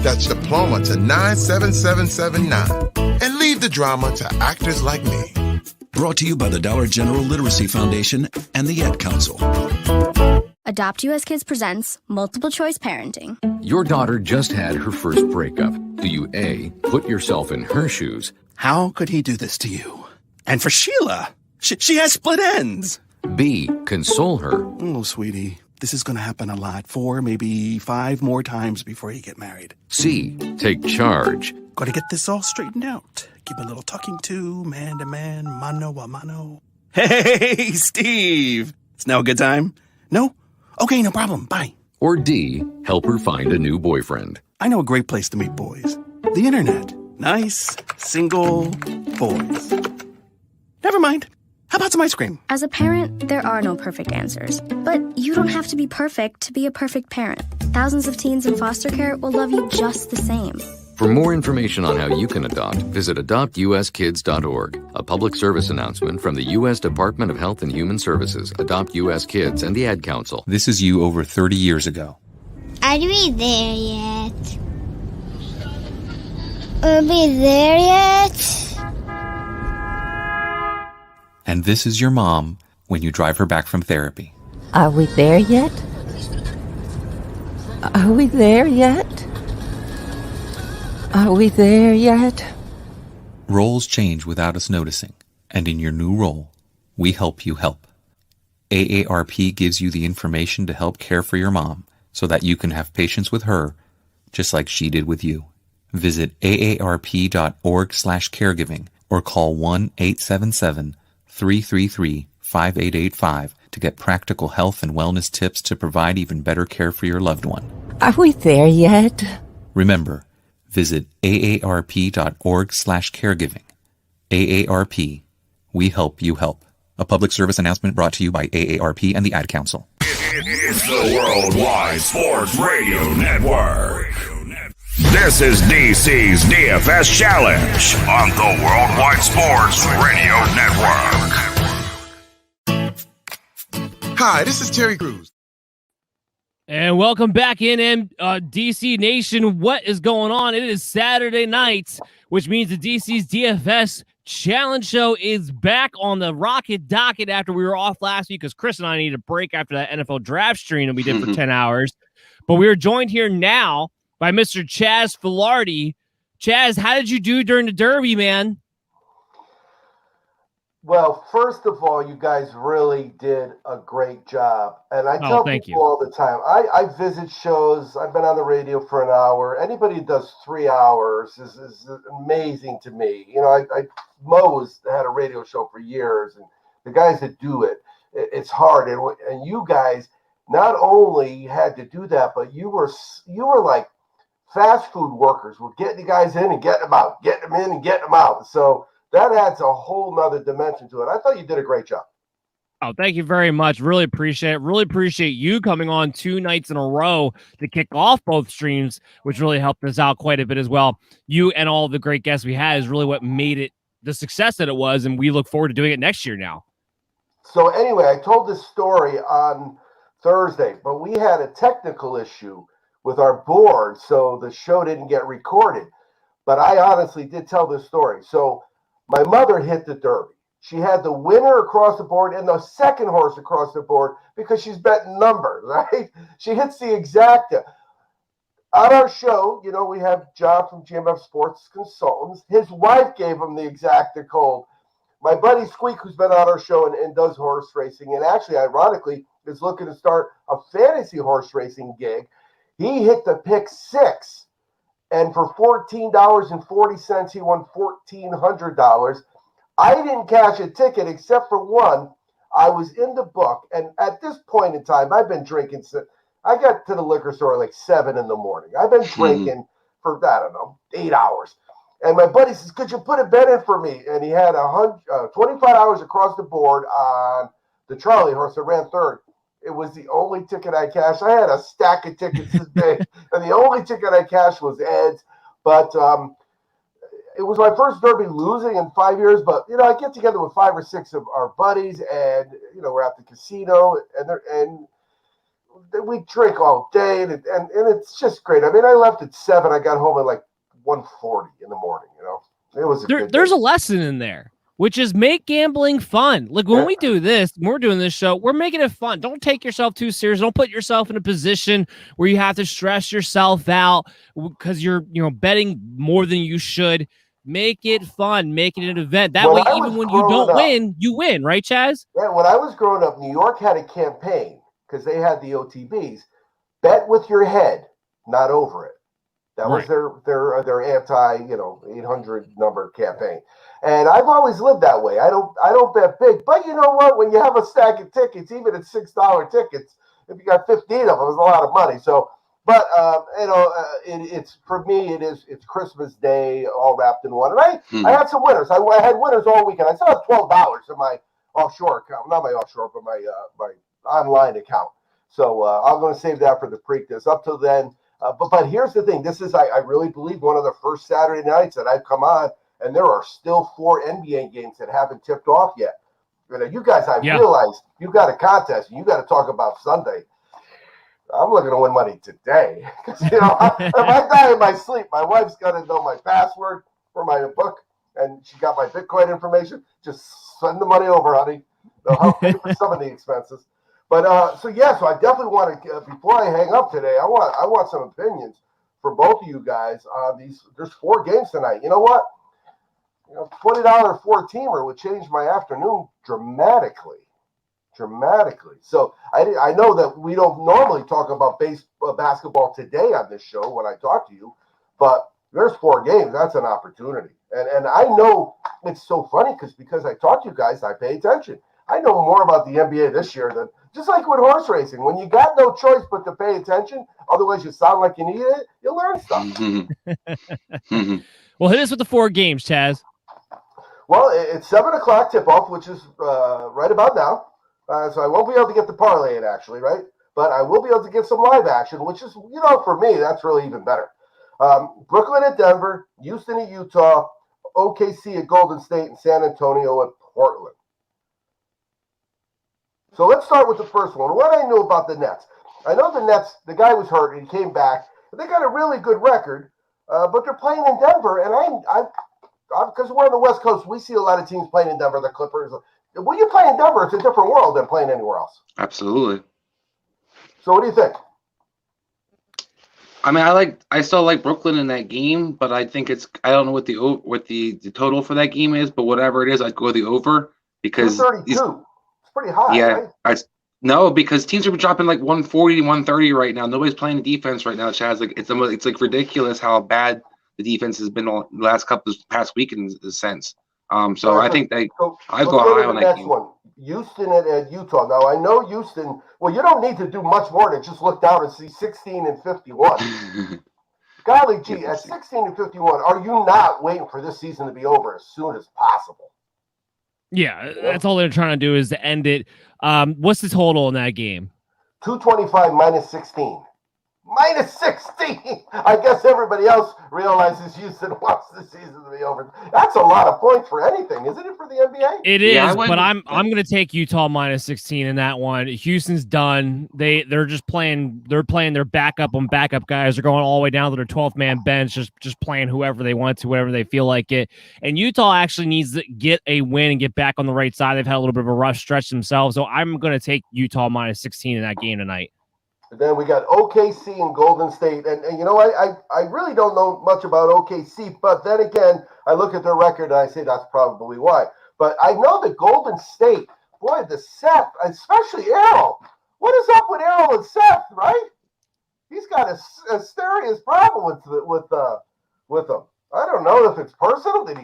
That's diploma to 97779. And leave the drama to actors like me. Brought to you by the Dollar General Literacy Foundation and the Ad Council. Adopt US Kids presents Multiple Choice Parenting. Your daughter just had her first breakup. Do you A, put yourself in her shoes? How could he do this to you? And for Sheila, she has split ends. B, console her. Oh, sweetie, this is going to happen a lot. 4, maybe 5 more times before you get married. C, take charge. Got to get this all straightened out. Give a little talking to, man to man, mano a mano. Hey, Steve! It's now a good time? No? Okay, no problem. Bye. Or D, help her find a new boyfriend. I know a great place to meet boys. The internet. Nice, single boys. Never mind. How about some ice cream? As a parent, there are no perfect answers. But you don't have to be perfect to be a perfect parent. Thousands of teens in foster care will love you just the same. For more information on how you can adopt, visit adoptuskids.org. A public service announcement from the U.S. Department of Health and Human Services, Adopt U.S. Kids, and the Ad Council. This is you over 30 years ago. Are we there yet? Are we there yet? And this is your mom when you drive her back from therapy. Are we there yet? Are we there yet? Are we there yet? Roles change without us noticing, and in your new role, we help you help. AARP gives you the information to help care for your mom so that you can have patience with her, just like she did with you. Visit aarp.org/caregiving or call 1-877-333-5885 to get practical health and wellness tips to provide even better care for your loved one. Are we there yet? Remember, visit aarp.org/caregiving. AARP. We help you help. A public service announcement brought to you by AARP and the Ad Council. It's the Worldwide Sports Radio Network. This is DC's DFS Challenge on the Worldwide Sports Radio Network. Hi, this is Terry Crews. And welcome back in DC Nation. What is going on? It is Saturday night, which means the DC's DFS Challenge Show is back on the rocket docket after we were off last week because Chris and I needed a break after that NFL draft stream that we did for 10 hours. But we are joined here now by Mr. Chaz Filardi. Chaz, how did you do during the Derby, man? Well, first of all, you guys really did a great job. And I tell people all the time, I visit shows. I've been on the radio for an hour. Anybody who does 3 hours is amazing to me. You know, Mo's had a radio show for years, and the guys that do it, it's hard. And you guys not only had to do that, but you were like fast food workers. We're getting the guys in and getting them out, getting them in and getting them out. So that adds a whole nother dimension to it. I thought you did a great job. Oh, thank you very much. Really appreciate it. Really appreciate you coming on 2 nights in a row to kick off both streams, which really helped us out quite a bit as well. You and all the great guests we had is really what made it the success that it was, and we look forward to doing it next year now. So anyway, I told this story on Thursday, but we had a technical issue with our board, so the show didn't get recorded. But I honestly did tell this story. So my mother hit the Derby. She had the winner across the board and the second horse across the board because she's betting numbers, right? She hits the exacta. On our show, you know, we have John from GMF Sports Consultants. His wife gave him the exacta code. My buddy Squeak, who's been on our show and does horse racing, and actually, ironically, is looking to start a fantasy horse racing gig. He hit the pick 6. And for $14.40, he won $1,400. I didn't cash a ticket except for one. I was in the book. And at this point in time, I've been drinking. I got to the liquor store like 7 in the morning. I've been drinking for, 8 hours. And my buddy says, could you put a bet in for me? And he had 25 hours across the board on the Charlie horse that ran third. It was the only ticket I cashed. I had a stack of tickets this big, and the only ticket I cashed was Ed's. But it was my first Derby losing in 5 years. But, you know, I get together with 5 or 6 of our buddies, and, you know, we're at the casino, and we drink all day, and it's just great. I mean, I left at 7. I got home at like 1:40 in the morning, you know. It was There's a lesson in there, which is make gambling fun. Like when we do this, when we're doing this show, we're making it fun. Don't take yourself too serious. Don't put yourself in a position where you have to stress yourself out because you're, you know, betting more than you should. Make it fun. Make it an event. That way, even when you don't win, you win, right, Chaz? Yeah, when I was growing up, New York had a campaign because they had the OTBs. Bet with your head, not over it. That was their anti, 800 number campaign. And I've always lived that way. I don't bet big. But you know what? When you have a stack of tickets, even at $6 tickets, if you got 15 of them, it's a lot of money. So, but it's for me. It's Christmas Day, all wrapped in one. And I had some winners. I had winners all weekend. I still have $12 in my offshore account, not my offshore, but my online account. So I'm going to save that for the Preakness. Up till then. But here's the thing. This is, I really believe, one of the first Saturday nights that I've come on, and there are still 4 NBA games that haven't tipped off yet. You guys, I realize you got a contest. You got to talk about Sunday. I'm looking to win money today. Because, if I die in my sleep, my wife's got to know my password for my book, and she got my Bitcoin information. Just send the money over, honey. They'll help pay for some of the expenses. But so I definitely want to, before I hang up today, I want some opinions from both of you guys on these. There's 4 games tonight. You know what? $20 4-teamer would change my afternoon dramatically. So I know that we don't normally talk about basketball today on this show when I talk to you, but there's 4 games. That's an opportunity. And I know it's so funny because I talk to you guys, I pay attention. I know more about the NBA this year than just like with horse racing. When you got no choice but to pay attention, otherwise you sound like you need it, you learn stuff. Well, hit us with the 4 games, Chaz. Well, it's 7 o'clock tip-off, which is right about now. So I won't be able to get the parlay in, actually, right? But I will be able to get some live action, which is, for me, that's really even better. Brooklyn at Denver, Houston at Utah, OKC at Golden State, and San Antonio at Portland. So let's start with the first one. What I knew about the Nets. I know the Nets, the guy was hurt and he came back. They got a really good record, but they're playing in Denver, and because we're on the West Coast, we see a lot of teams playing in Denver, the Clippers. When you play in Denver, it's a different world than playing anywhere else. Absolutely. So what do you think? I mean, I still like Brooklyn in that game, but I think I don't know what the total for that game is, but whatever it is, I'd go the over because 232. It's pretty high, yeah, right? No, because teams are dropping like 140, 130 right now. Nobody's playing defense right now, Chaz. Like it's like ridiculous how bad the defense has been the last past week in a sense. So I think I go high on that game. One. Houston at Utah. Now I know Houston. Well, you don't need to do much more than just look down and see 16-51. Golly gee, at 16-51, are you not waiting for this season to be over as soon as possible? Yeah, that's all they're trying to do is to end it. What's the total in that game? 225 minus 16. Minus 16. I guess everybody else realizes Houston wants the season to be over. That's a lot of points for anything, isn't it, for the NBA? It is, but I'm going to take Utah minus 16 in that one. Houston's done. They're just playing. They're playing their backup on backup guys. They're going all the way down to their 12th man bench, just playing whoever they want to, whatever they feel like it. And Utah actually needs to get a win and get back on the right side. They've had a little bit of a rough stretch themselves, so I'm going to take Utah minus 16 in that game tonight. And then we got OKC and Golden State. And I really don't know much about OKC, but then again, I look at their record and I say that's probably why. But I know that Golden State, boy, the Seth, especially Errol. What is up with Errol and Seth, right? He's got a serious problem with them. I don't know if it's personal that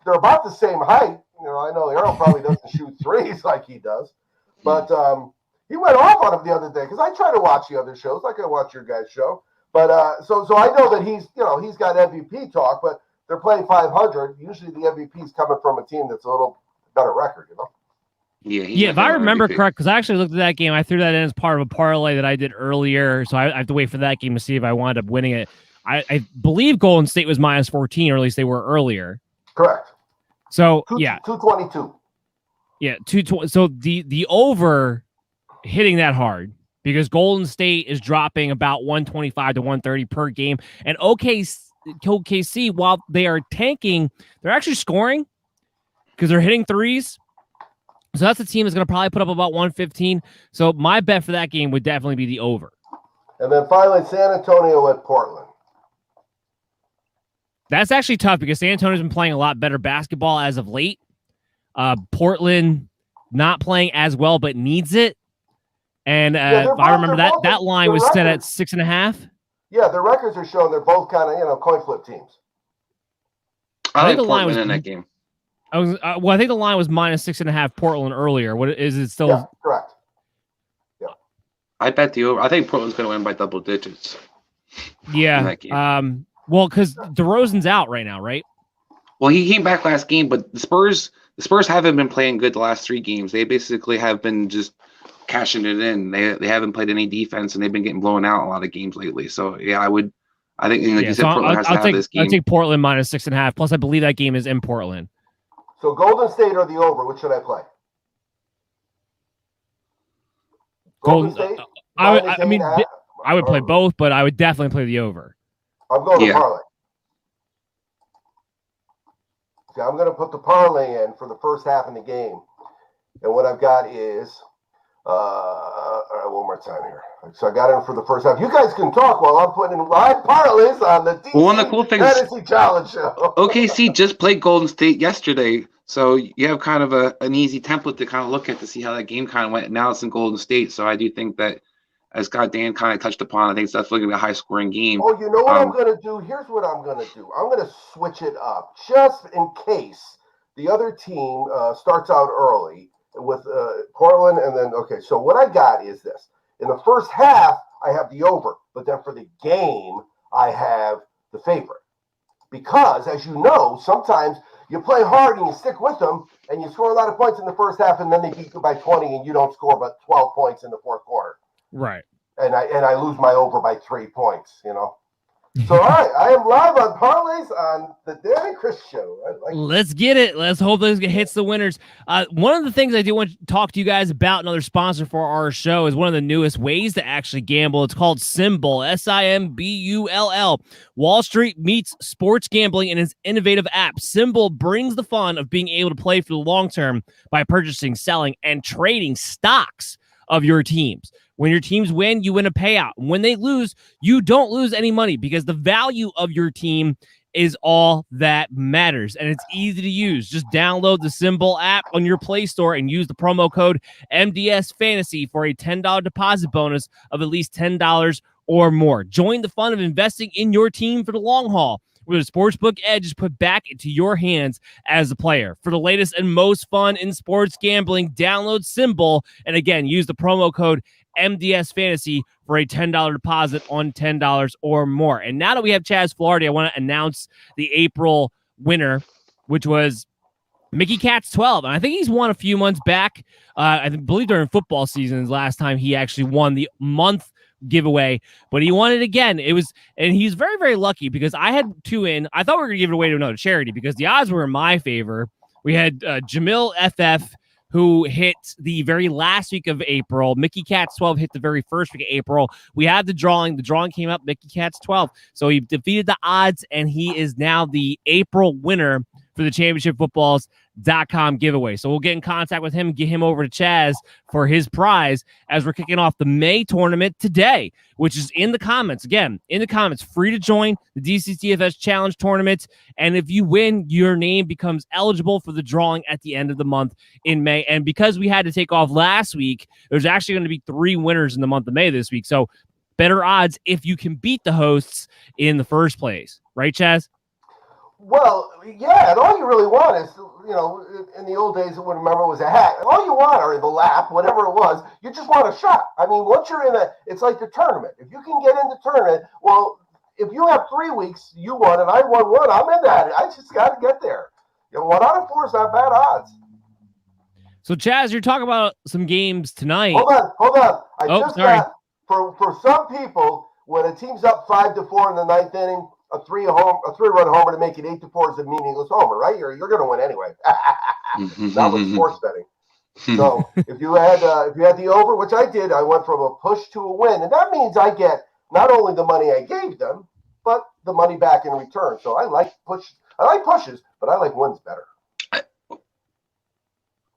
they're about the same height. I know Errol probably doesn't shoot threes like he does, but he went off on him the other day because I try to watch the other shows, like I watch your guys' show. But so I know that he's got MVP talk, but they're playing 500. Usually the MVP is coming from a team that's a little better record, Yeah, if I remember correct, because I actually looked at that game. I threw that in as part of a parlay that I did earlier, so I have to wait for that game to see if I wound up winning it. I believe Golden State was minus 14, or at least they were earlier. Correct. So 222. Yeah, 220. So the over hitting that hard because Golden State is dropping about 125 to 130 per game, and OKC, while they are tanking, they're actually scoring because they're hitting threes. So that's a team that's going to probably put up about 115. So my bet for that game would definitely be the over. And then finally, San Antonio at Portland. That's actually tough because San Antonio's been playing a lot better basketball as of late. Portland not playing as well, but needs it. And if I remember that line was set at 6.5. Yeah, the records are showing they're both kind of coin flip teams. I think the line was in that game. I think the line was minus 6.5 Portland earlier. What is it still? Yeah, correct. Yeah. I bet the over. I think Portland's going to win by double digits. Yeah. Well, because DeRozan's out right now, right? Well, he came back last game, but the Spurs haven't been playing good the last 3 games. They basically have been just cashing it in. They haven't played any defense, and they've been getting blown out a lot of games lately. So yeah, I think you said, Portland has to have this game. I'll take Portland minus 6.5. Plus, I believe that game is in Portland. So Golden State or the over? Which should I play? Golden State. I would play both, but I would definitely play the over. I'm going to parlay. See, I'm going to put the parlay in for the first half of the game, and what I've got is. All right, one more time here. So I got in for the first half. You guys can talk while I'm putting in live parlays on the DC one of the cool things, Fantasy Challenge show. OKC just played Golden State yesterday, so you have kind of an easy template to kind of look at to see how that game kind of went. Now it's in Golden State, so I do think that, as Dan kind of touched upon, I think it's definitely going to be a high-scoring game. Oh, you know what I'm going to do? Here's what I'm going to do. I'm going to switch it up just in case the other team starts out early with Portland, and then so what I got is this. In the first half, I have the over, but then for the game, I have the favorite. because, as you know, sometimes you play hard and you stick with them and you score a lot of points in the first half and then they beat you by 20 and you don't score but 12 points in the fourth quarter. Right. And I lose my over by 3 points, you know. So, all right, I am live on Parlays on the Dan and Chris Show. Let's get it. Let's hope this hits the winners. One of the things I do want to talk to you guys about, another sponsor for our show, is one of the newest ways to actually gamble. It's called Symbol, Simbull. Wall Street meets sports gambling in its innovative app. Symbol brings the fun of being able to play for the long term by purchasing, selling, and trading stocks of your teams. When your teams win, you win a payout. When they lose, you don't lose any money because the value of your team is all that matters. And it's easy to use. Just download the Symbol app on your Play Store and use the promo code MDS Fantasy for a $10 deposit bonus of at least $10 or more. Join the fun of investing in your team for the long haul, where the sportsbook edge is put back into your hands as a player. For the latest and most fun in sports gambling, download Symbol. And again, use the promo code MDS Fantasy for a $10 deposit on $10 or more. And now that we have Chaz Flaherty, I want to announce the April winner, which was Mickey Katz 12. And I think he's won a few months back. I believe during football seasons last time he actually won the month giveaway, but he won it again. And he's very, very lucky because I had 2 in. I thought we were going to give it away to another charity because the odds were in my favor. We had Jamil FF, who hit the very last week of April. Mickey Katz 12 hit the very first week of April. We had the drawing. The drawing came up, Mickey Katz 12. So he defeated the odds, and he is now the April winner for the championshipfootballs.com giveaway. So we'll get in contact with him and get him over to Chaz for his prize as we're kicking off the May tournament today, which is in the comments. Again, in the comments, free to join the DCTFS Challenge Tournament. And if you win, your name becomes eligible for the drawing at the end of the month in May. And because we had to take off last week, there's actually going to be 3 winners in the month of May this week. So better odds if you can beat the hosts in the first place. Right, Chaz? Well, yeah, and all you really want is, you know, in the old days, I wouldn't remember it was a hat. All you want, or the lap, whatever it was, you just want a shot. I mean, once you're in it's like the tournament. If you can get in the tournament, well, if you have 3 weeks, you won, and I won 1, I'm in that. I just got to get there. You know, 1 out of 4 is not bad odds. So, Chaz, you're talking about some games tonight. Hold on. I just sorry. got, for some people, when a team's up 5-4 in the 9th inning, a 3-run homer to make it 8-4 is a meaningless homer, right? You're going to win anyway. Not with sports betting. So if you had the over, which I did, I went from a push to a win, and that means I get not only the money I gave them, but the money back in return. So I like pushes, but I like wins better.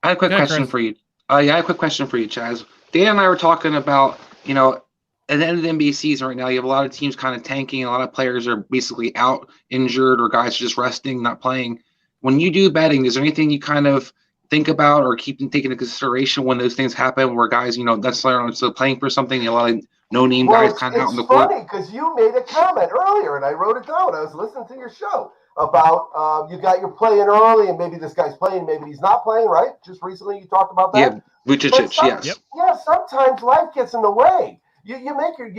I have a quick question for you. I have a quick question for you, Chaz. Dan and I were talking about, you know, at the end of the NBA season right now, you have a lot of teams kind of tanking. A lot of players are basically out, injured, or guys just resting, not playing. When you do betting, is there anything you kind of think about or keep taking into consideration when those things happen, where guys, you know, necessarily aren't still playing for something, a lot of no-name guys kind of out in the court? It's funny because you made a comment earlier, and I wrote it down. I was listening to your show about you're playing early, and maybe this guy's playing, maybe he's not playing, right? Just recently you talked about that. Yeah, Vucevic, yes. Yep. Yeah, sometimes life gets in the way. You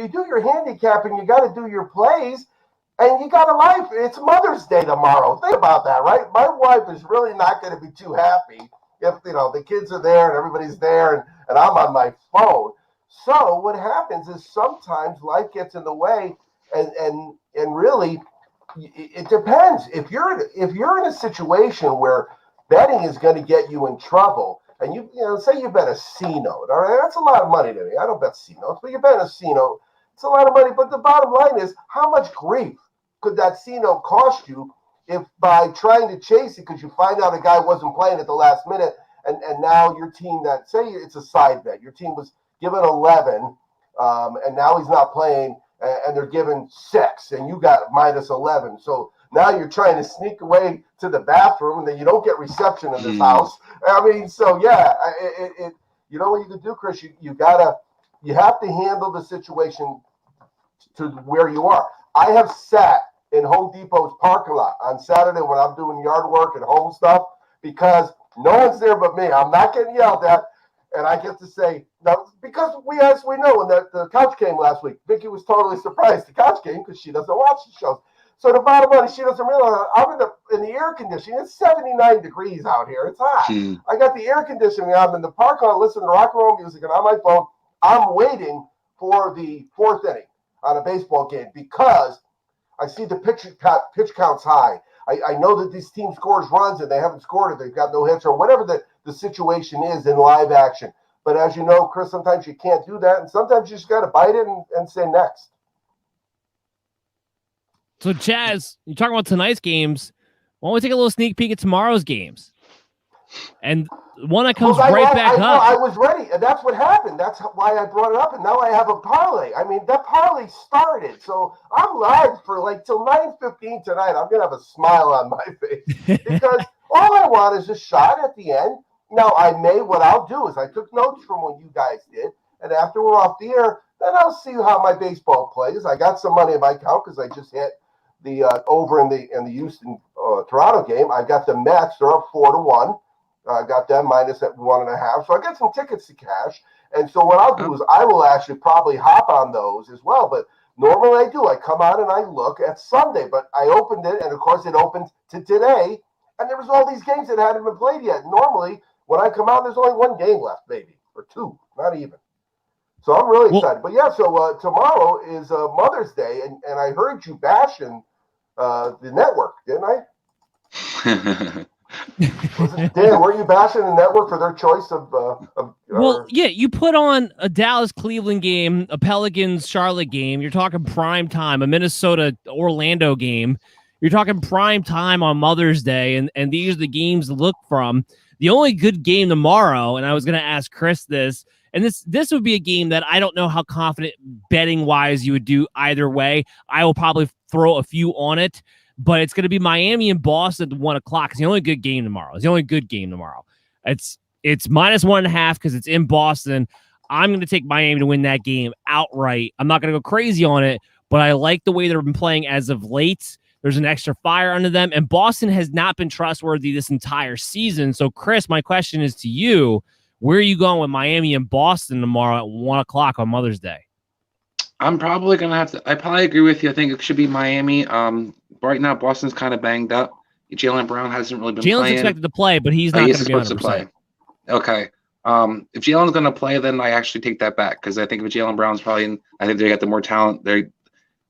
do your handicap and you got to do your plays, and you got a life. It's Mother's Day tomorrow. Think about that, right? My wife is really not going to be too happy if, you know, the kids are there and everybody's there and I'm on my phone. So what happens is sometimes life gets in the way, and really it depends. If you're in a situation where betting is going to get you in trouble, and you know, say you bet a C note, all right, that's a lot of money to me. I don't bet C notes, but you bet a C note, it's a lot of money. But the bottom line is, how much grief could that C note cost you if by trying to chase it because you find out a guy wasn't playing at the last minute, and now your team, that say it's a side bet, your team was given 11, and now he's not playing, and they're given 6, and you got minus 11. So now you're trying to sneak away to the bathroom, and then you don't get reception in this house. I mean, so yeah, you know what you can do, Chris? You have to handle the situation to where you are. I have sat in Home Depot's parking lot on Saturday when I'm doing yard work and home stuff because no one's there but me. I'm not getting yelled at, and I get to say now because we know when the couch came last week. Vicky was totally surprised the couch came because she doesn't watch the shows. So the bottom line is she doesn't realize I'm in the air conditioning. It's 79 degrees out here. It's hot. I got the air conditioning on. I'm in the park on, listening to rock and roll music, and on my phone, I'm waiting for the fourth inning on a baseball game because I see the pitch counts high. I know that this team scores runs and they haven't scored it. They've got no hits or whatever the situation is in live action. But as you know, Chris, sometimes you can't do that. And sometimes you just got to bite it and say next. So, Chaz, you're talking about tonight's games. Why don't we take a little sneak peek at tomorrow's games? And one that comes back up. I was ready, and that's what happened. That's why I brought it up, and now I have a parlay. I mean, that parlay started, so I'm live for till 9:15 tonight. I'm gonna have a smile on my face because all I want is a shot at the end. Now, what I'll do is I took notes from what you guys did, and after we're off the air, then I'll see how my baseball plays. I got some money in my account because I just hit the over in the Houston Toronto game. I got the Mets; they're up 4-1. I got them minus at 1.5. So I got some tickets to cash. And so what I'll do is I will actually probably hop on those as well. But normally I do. I come out and I look at Sunday. But I opened it, and, of course, it opened to today. And there was all these games that hadn't been played yet. Normally, when I come out, there's only one game left, maybe, or two, not even. So I'm really excited. But, yeah, so tomorrow is Mother's Day. And I heard you bashing the network, didn't I? Dan, were you bashing the network for their choice of well, yeah, you put on a Dallas-Cleveland game, a Pelicans-Charlotte game. You're talking prime time, a Minnesota-Orlando game. You're talking prime time on Mother's Day, and these are the games to look from. The only good game tomorrow, and I was going to ask Chris this, and this would be a game that I don't know how confident betting-wise you would do either way. I will probably throw a few on it. But it's going to be Miami and Boston at 1 o'clock. It's the only good game tomorrow. It's minus 1.5 because it's in Boston. I'm going to take Miami to win that game outright. I'm not going to go crazy on it, but I like the way they've been playing as of late. There's an extra fire under them, and Boston has not been trustworthy this entire season. So, Chris, my question is to you. Where are you going with Miami and Boston tomorrow at 1 o'clock on Mother's Day? I'm probably going to have to – I probably agree with you. I think it should be Miami. Right now, Boston's kind of banged up. Jaylen Brown hasn't really been playing. Jalen's expected to play, but he's not going to be 100%. To play. Okay. If Jalen's going to play, then I actually take that back because I think if Jaylen Brown's probably – I think they got the more talent.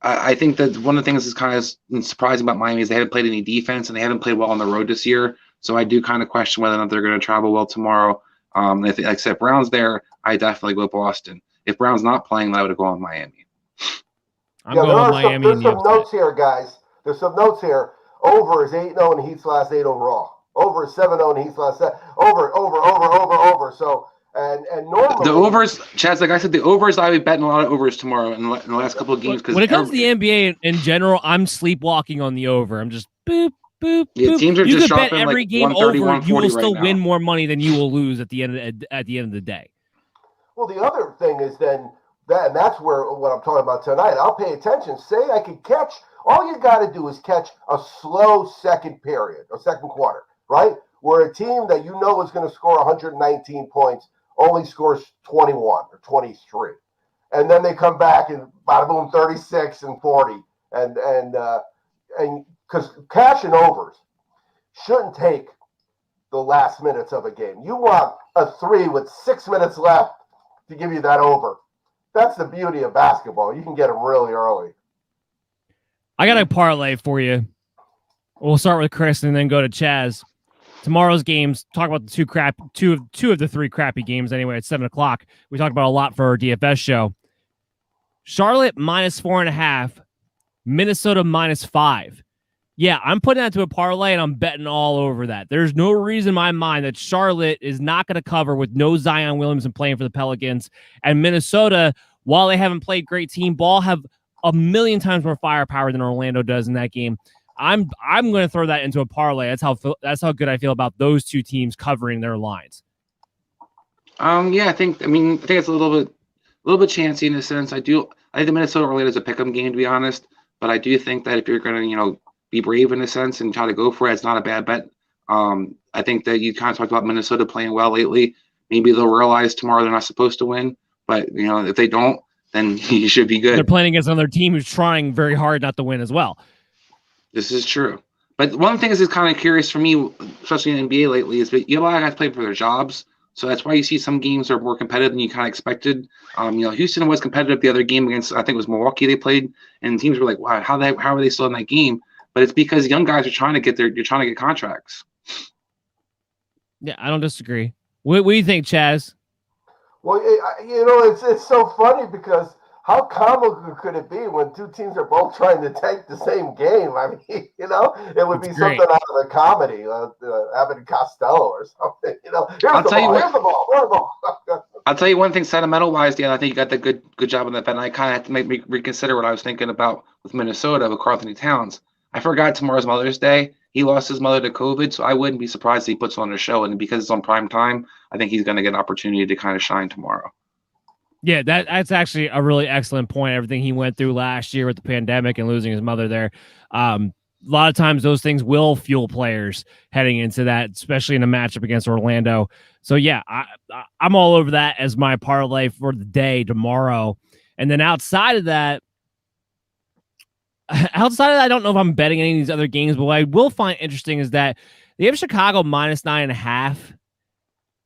I think that one of the things that's kind of surprising about Miami is they haven't played any defense and they haven't played well on the road this year. So I do kind of question whether or not they're going to travel well tomorrow. If Brown's there, I definitely go Boston. If Brown's not playing, then I would go with Miami. I'm going with Miami. There's some notes here, guys. There's some notes here. Over is 8-0 in Heat's last 8 overall. Over is 7-0 in Heat's last 7. Over. So, and normally... The overs, Chaz, like I said, the overs, I would bet in a lot of overs tomorrow in the last couple of games. When it comes to the NBA in general, I'm sleepwking on the over. I'm just boop, boop, yeah, boop. Teams are you just could bet every game over. You will still right win more money than you will lose at the end of the day. Well, the other thing is then... and that's where what I'm talking about tonight. I'll pay attention. Say I can catch. All you got to do is catch a slow second period or second quarter, right? Where a team that you know is going to score 119 points only scores 21 or 23, and then they come back and bada boom 36 and 40, and because cash and overs shouldn't take the last minutes of a game. You want a 3 with 6 minutes left to give you that over. That's the beauty of basketball. You can get them really early. I got a parlay for you. We'll start with Chris and then go to Chaz. Tomorrow's games, talk about the two of the three crappy games anyway at 7 o'clock. We talked about a lot for our DFS show. Charlotte minus 4.5, Minnesota minus 5. Yeah, I'm putting that to a parlay and I'm betting all over that. There's no reason in my mind that Charlotte is not going to cover with no Zion Williamson playing for the Pelicans. And Minnesota, while they haven't played great team ball, have a million times more firepower than Orlando does in that game. I'm going to throw that into a parlay. That's how good I feel about those two teams covering their lines. Yeah, I think it's a little bit chancy in a sense. I think the Minnesota Orlando is a pick'em game, to be honest. But I do think that if you're going to be brave in a sense and try to go for it, it's not a bad bet. I think that you kind of talked about Minnesota playing well lately. Maybe they'll realize tomorrow they're not supposed to win, but if they don't, then you should be good. They're playing against another team who's trying very hard not to win as well. This is true. But one thing is kind of curious for me, especially in the NBA lately, is that you know, a lot of guys play for their jobs. So that's why you see some games are more competitive than you kind of expected. Houston was competitive the other game against, I think it was Milwaukee they played, and teams were like, wow, how are they still in that game? But it's because young guys are trying to get contracts. Yeah, I don't disagree. What do you think, Chaz? Well, it's so funny because how comical could it be when two teams are both trying to tank the same game? I mean, it would be something out of a comedy, Abbott and Costello or something. Here's the ball. I'll tell you one thing, sentimental-wise, Dan, I think you got the good job on that bet, and I kind of had to make me reconsider what I was thinking about with Minnesota, with Karl-Anthony Towns. I forgot tomorrow's Mother's Day. He lost his mother to COVID, so I wouldn't be surprised if he puts on a show. And because it's on prime time, I think he's going to get an opportunity to kind of shine tomorrow. Yeah, that's actually a really excellent point. Everything he went through last year with the pandemic and losing his mother there. A lot of times those things will fuel players heading into that, especially in a matchup against Orlando. So, yeah, I'm all over that as my parlay for the day tomorrow. And then outside of that, I don't know if I'm betting any of these other games, but what I will find interesting is that they have Chicago minus 9.5.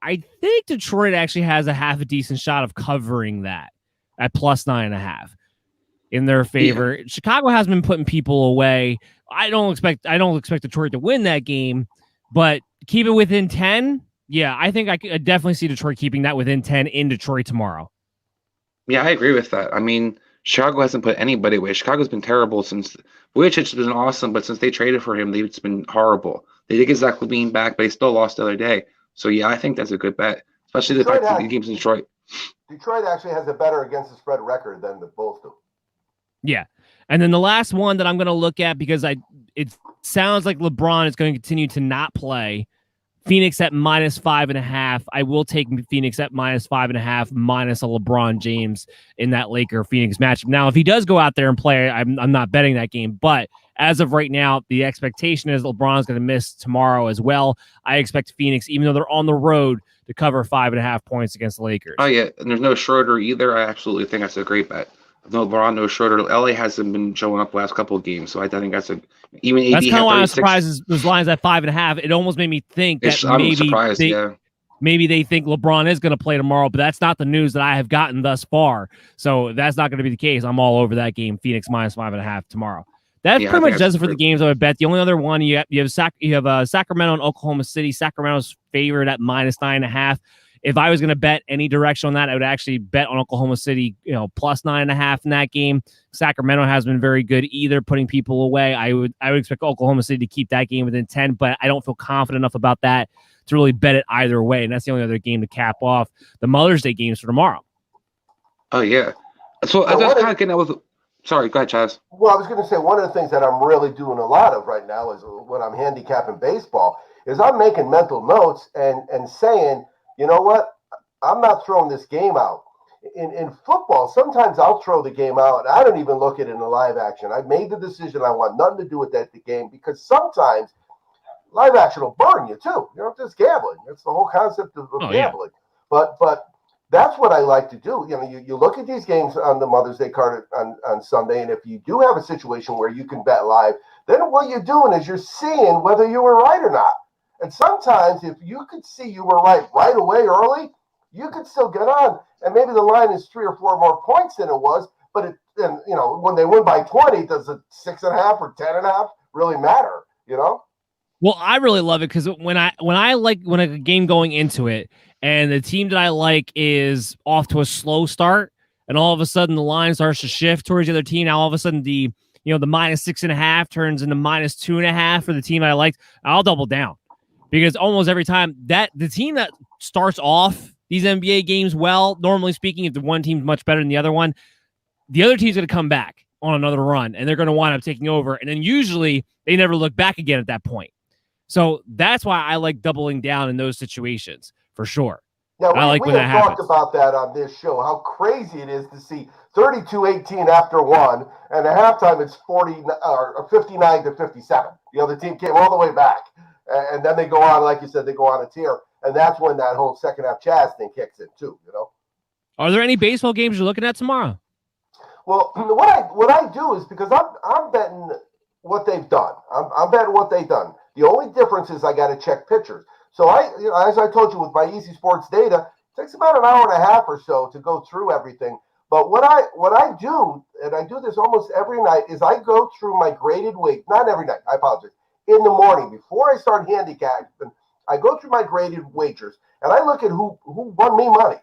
I think Detroit actually has a half a decent shot of covering that at plus 9.5 in their favor. Yeah. Chicago has been putting people away. I don't expect Detroit to win that game, but keep it within 10. Yeah, I think I could definitely see Detroit keeping that within 10 in Detroit tomorrow. Yeah, I agree with that. I mean, Chicago hasn't put anybody away. Chicago's been terrible since Vujicic has been awesome, but since they traded for him, it's been horrible. They did get Zach LaVine back, but they still lost the other day. So, yeah, I think that's a good bet, especially the fact that the game's in Detroit. Detroit actually has a better against the spread record than the both do. Yeah. And then the last one that I'm going to look at, because it sounds like LeBron is going to continue to not play, Phoenix at minus 5.5. I will take Phoenix at minus 5.5 minus a LeBron James in that Laker-Phoenix matchup. Now, if he does go out there and play, I'm not betting that game. But as of right now, the expectation is LeBron's going to miss tomorrow as well. I expect Phoenix, even though they're on the road, to cover 5.5 points against the Lakers. Oh, yeah, and there's no Schroeder either. I absolutely think that's a great bet. No LeBron, no Schroeder. LA hasn't been showing up the last couple of games, so I think that's even AD. That's kind of why I was surprised those lines at 5.5. It almost made me think that maybe they think LeBron is going to play tomorrow, but that's not the news that I have gotten thus far. So that's not going to be the case. I'm all over that game. Phoenix minus 5.5 tomorrow. That pretty much does it for the games I would bet. The only other one you have Sacramento and Oklahoma City. Sacramento's favored at minus 9.5. If I was going to bet any direction on that, I would actually bet on Oklahoma City, plus 9.5 in that game. Sacramento has been very good either, putting people away. I would expect Oklahoma City to keep that game within 10, but I don't feel confident enough about that to really bet it either way. And that's the only other game to cap off the Mother's Day games for tomorrow. Oh, yeah. So I was kind of getting with. Sorry, go ahead, Chaz. Well, I was going to say one of the things that I'm really doing a lot of right now is when I'm handicapping baseball is I'm making mental notes and saying, you know what? I'm not throwing this game out. In football, sometimes I'll throw the game out and I don't even look at it in a live action. I've made the decision I want nothing to do with the game because sometimes live action will burn you too. Just gambling. That's the whole concept of gambling. Yeah. But that's what I like to do. You look at these games on the Mother's Day card on Sunday, and if you do have a situation where you can bet live, then what you're doing is you're seeing whether you were right or not. And sometimes if you could see you were right away early, you could still get on. And maybe the line is 3 or 4 more points than it was. But when they win by 20, does a 6.5 or 10.5 really matter? Well, I really love it because when a game going into it and the team that I like is off to a slow start, and all of a sudden the line starts to shift towards the other team. Now all of a sudden the minus 6.5 turns into minus 2.5 for the team I liked. I'll double down. Because almost every time that the team that starts off these NBA games well, normally speaking, if the one team's much better than the other one, the other team's going to come back on another run, and they're going to wind up taking over. And then usually they never look back again at that point. So that's why I like doubling down in those situations, for sure. Now, we have talked about that on this show, how crazy it is to see 32-18 after one, and at halftime it's 59-57. The other team came all the way back. And then they go on, like you said, they go on a tear. And that's when that whole second half Chaz thing kicks in too, Are there any baseball games you're looking at tomorrow? Well, what I do is because I'm betting what they've done. I'm betting what they've done. The only difference is I got to check pitchers. So as I told you with my Easy Sports data, it takes about an hour and a half or so to go through everything. But what I do, and I do this almost every night, is I go through my graded weight. Not every night, I apologize. In the morning, before I start handicapping, I go through my graded wagers, and I look at who won me money.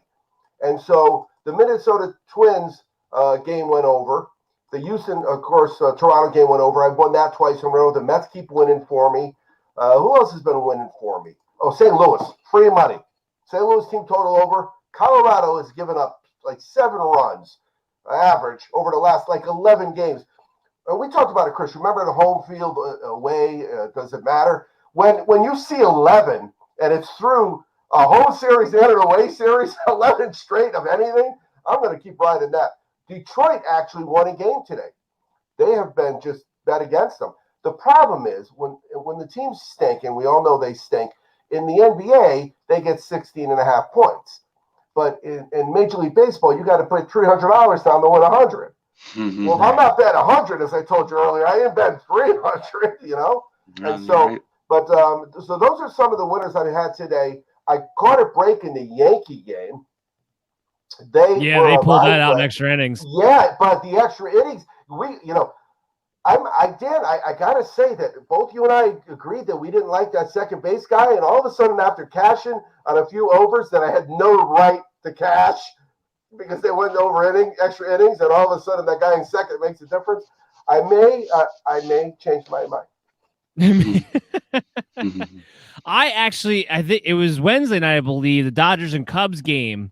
And so the Minnesota Twins game went over. The Houston, of course, Toronto game went over. I've won that twice in a row. The Mets keep winning for me. Who else has been winning for me? Oh, St. Louis, free money. St. Louis team total over. Colorado has given up like 7 runs average over the last 11 games. We talked about it, Chris. Remember the home field away? Does it matter? When you see 11 and it's through a home series and an away series, 11 straight of anything, I'm going to keep riding that. Detroit actually won a game today. They have been just bet against them. The problem is when the teams stink, and we all know they stink, in the NBA, they get 16.5 points. But in Major League Baseball, you got to put $300 down to win 100. Mm-hmm. Well, if I'm not betting 100, as I told you earlier, I ain't betting 300, And so, right. but so those are some of the winners I had today. I caught a break in the Yankee game. They pulled that out in extra innings. Yeah, but the extra innings, I gotta say that both you and I agreed that we didn't like that second base guy, and all of a sudden after cashing on a few overs that I had no right to cash because they went over extra innings, and all of a sudden that guy in second makes a difference. I may change my mind. I think it was Wednesday night, I believe, the Dodgers and Cubs game,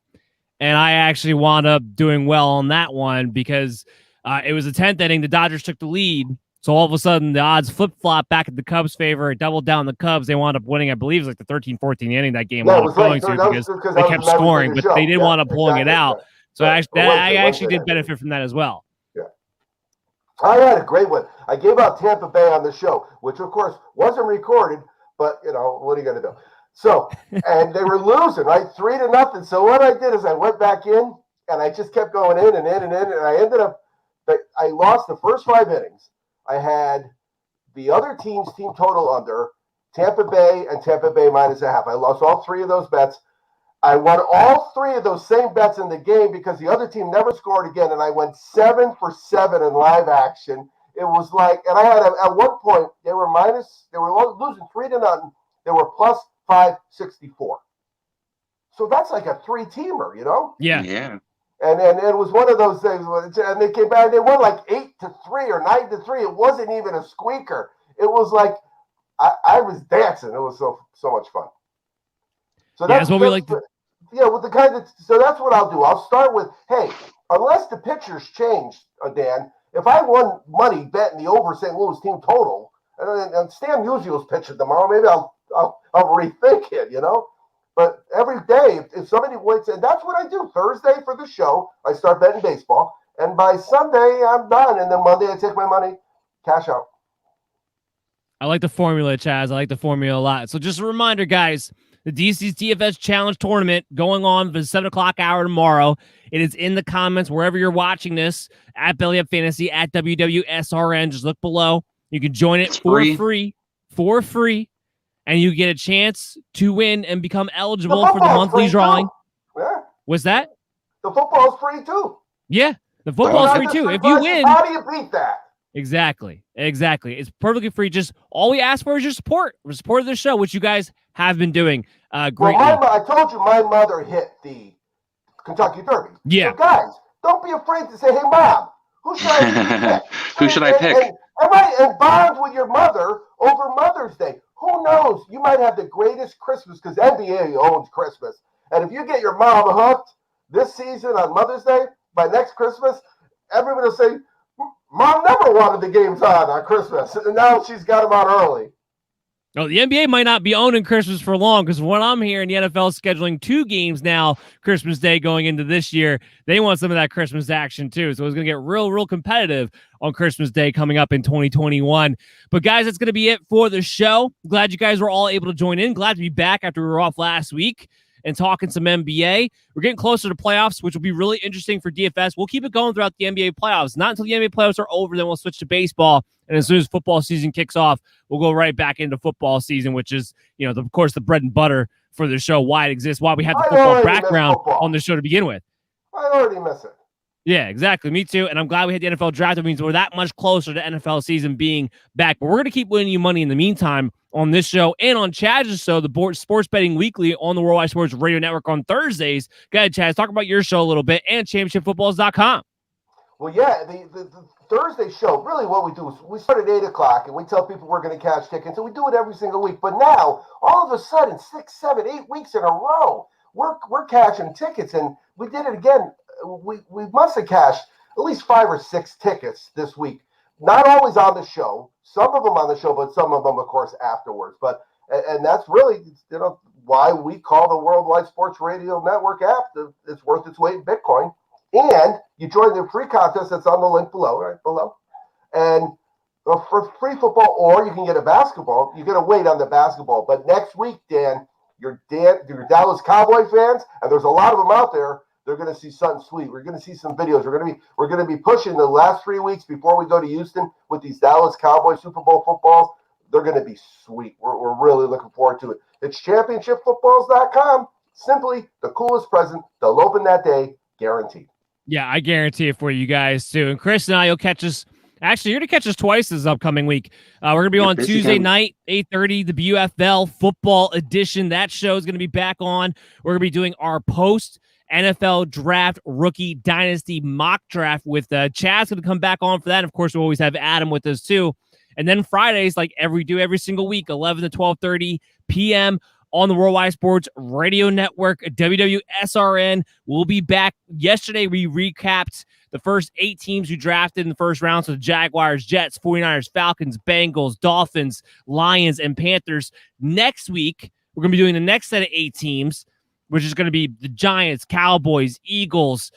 and I actually wound up doing well on that one because it was the 10th inning. The Dodgers took the lead, so all of a sudden the odds flip-flop back in the Cubs' favor. It doubled down the Cubs. They wound up winning, I believe it was like the 13th, 14th inning that game wound up going to because they kept scoring, but they did wind up pulling it out. So I actually did benefit from that as well. Yeah. I had a great one. I gave out Tampa Bay on the show, which of course wasn't recorded, but what are you going to do? So, and they were losing, right? 3-0. So what I did is I went back in and I just kept going in and in and in. And I ended up, I lost the first 5 innings. I had the other team's team total under, Tampa Bay and Tampa Bay -0.5. I lost all 3 of those bets. I won all 3 of those same bets in the game because the other team never scored again. And I went 7 for 7 in live action. It was like, and I had at one point, they were losing 3-0. They were plus 564. So that's like a 3-teamer, Yeah. Yeah. And it was one of those things, and they came back, they won like 8-3 or 9-3. It wasn't even a squeaker. It was like, I was dancing. It was so much fun. So that's what we like to. Yeah, with the kind of, so that's what I'll do. I'll start with, hey, unless the pitchers change, Dan, if I won money betting the over St. Louis team total, and Stan Musial's pitching tomorrow, maybe I'll rethink it, But every day, if somebody waits, and that's what I do. Thursday for the show, I start betting baseball, and by Sunday I'm done, and then Monday I take my money, cash out. I like the formula, Chaz. I like the formula a lot. So just a reminder, guys, the DC's DFS Challenge Tournament going on for the 7 o'clock hour tomorrow. It is in the comments wherever you're watching this, at Belly Up Fantasy, at WWSRN. Just look below. You can join it for free, and you get a chance to win and become eligible for the monthly drawing. Yeah. What's that? The football's free too. Yeah, the football's free too. If you win, how do you beat that? Exactly. It's perfectly free. Just all we ask for is your support. Support of the show, which you guys have been doing greatly. Well, I told you my mother hit the Kentucky Derby. Yeah. So guys, don't be afraid to say, "Hey, Mom, who should I pick?" Who should I pick? And bond with your mother over Mother's Day. Who knows? You might have the greatest Christmas because NBA owns Christmas. And if you get your mom hooked this season on Mother's Day, by next Christmas, everybody will say, Mom never wanted the games on Christmas. And now she's got them on early. No, the NBA might not be owning Christmas for long because what I'm hearing, the NFL is scheduling 2 games now, Christmas Day going into this year. They want some of that Christmas action too. So it's going to get real competitive on Christmas Day coming up in 2021. But guys, that's going to be it for the show. Glad you guys were all able to join in. Glad to be back after we were off last week. and talking some NBA. We're getting closer to playoffs, which will be really interesting for DFS. We'll keep it going throughout the NBA playoffs. Not until the NBA playoffs are over, then we'll switch to baseball. And as soon as football season kicks off, we'll go right back into football season, which is, of course, the bread and butter for the show, why it exists, why we have the football background on the show to begin with. I already miss it. Yeah, exactly. Me too. And I'm glad we had the NFL draft. It means we're that much closer to NFL season being back. But we're going to keep winning you money in the meantime on this show and on Chaz's show, the Sports Betting Weekly on the Worldwide Sports Radio Network on Thursdays. Go ahead, Chaz. Talk about your show a little bit and championshipfootballs.com. Well, yeah, the Thursday show, really what we do is we start at 8 o'clock and we tell people we're going to cash tickets, and we do it every single week. But now, all of a sudden, 6, 7, 8 weeks in a row, we're cashing tickets, and we did it again. We must have cashed at least 5 or 6 tickets this week. Not always on the show, some of them on the show, but some of them, of course, afterwards. And that's really, why we call the Worldwide Sports Radio Network app. It's worth its weight in Bitcoin. And you join the free contest that's on the link below, right below. And for free football, or you can get a basketball. You're going to wait on the basketball. But next week, Dan, your Dallas Cowboy fans, and there's a lot of them out there, they're going to see something sweet. We're going to see some videos. We're going to be pushing the last 3 weeks before we go to Houston with these Dallas Cowboy Super Bowl footballs. They're going to be sweet. We're really looking forward to it. It's championshipfootballs.com. Simply the coolest present they'll open that day, guaranteed. Yeah, I guarantee it for you guys too. And Chris and I, you'll catch us. Actually, you're going to catch us twice this upcoming week. We're going to be on Tuesday night, 8:30, the BUFL football edition. That show is going to be back on. We're going to be doing our post NFL draft rookie dynasty mock draft with Chad's going to come back on for that. And of course, we always have Adam with us too. And then Fridays, like every single week, 11 to 12:30 p.m. on the Worldwide Sports Radio Network, WWSRN. We'll be back. Yesterday, we recapped the first 8 teams who drafted in the first round. So the Jaguars, Jets, 49ers, Falcons, Bengals, Dolphins, Lions, and Panthers. Next week, we're going to be doing the next set of 8 teams, which is going to be the Giants, Cowboys, Eagles,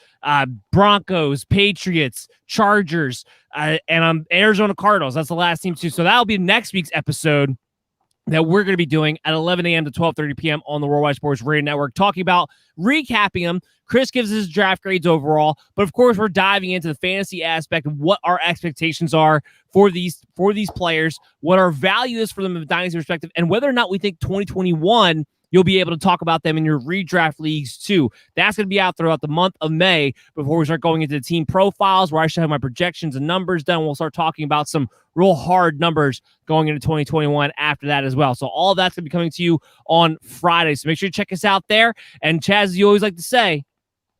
Broncos, Patriots, Chargers, and Arizona Cardinals. That's the last team too. So that'll be next week's episode that we're going to be doing at 11 a.m. to 12:30 p.m. on the Worldwide Sports Radio Network, talking about recapping them. Chris gives his draft grades overall, but of course we're diving into the fantasy aspect of what our expectations are for these players, what our value is for them from a dynasty perspective, and whether or not we think 2021 you'll be able to talk about them in your redraft leagues too. That's going to be out throughout the month of May before we start going into the team profiles, where I should have my projections and numbers done. We'll start talking about some real hard numbers going into 2021 after that as well. So all of that's going to be coming to you on Friday. So make sure you check us out there. And Chaz, as you always like to say,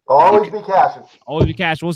always be cashing. Always be cashing. We'll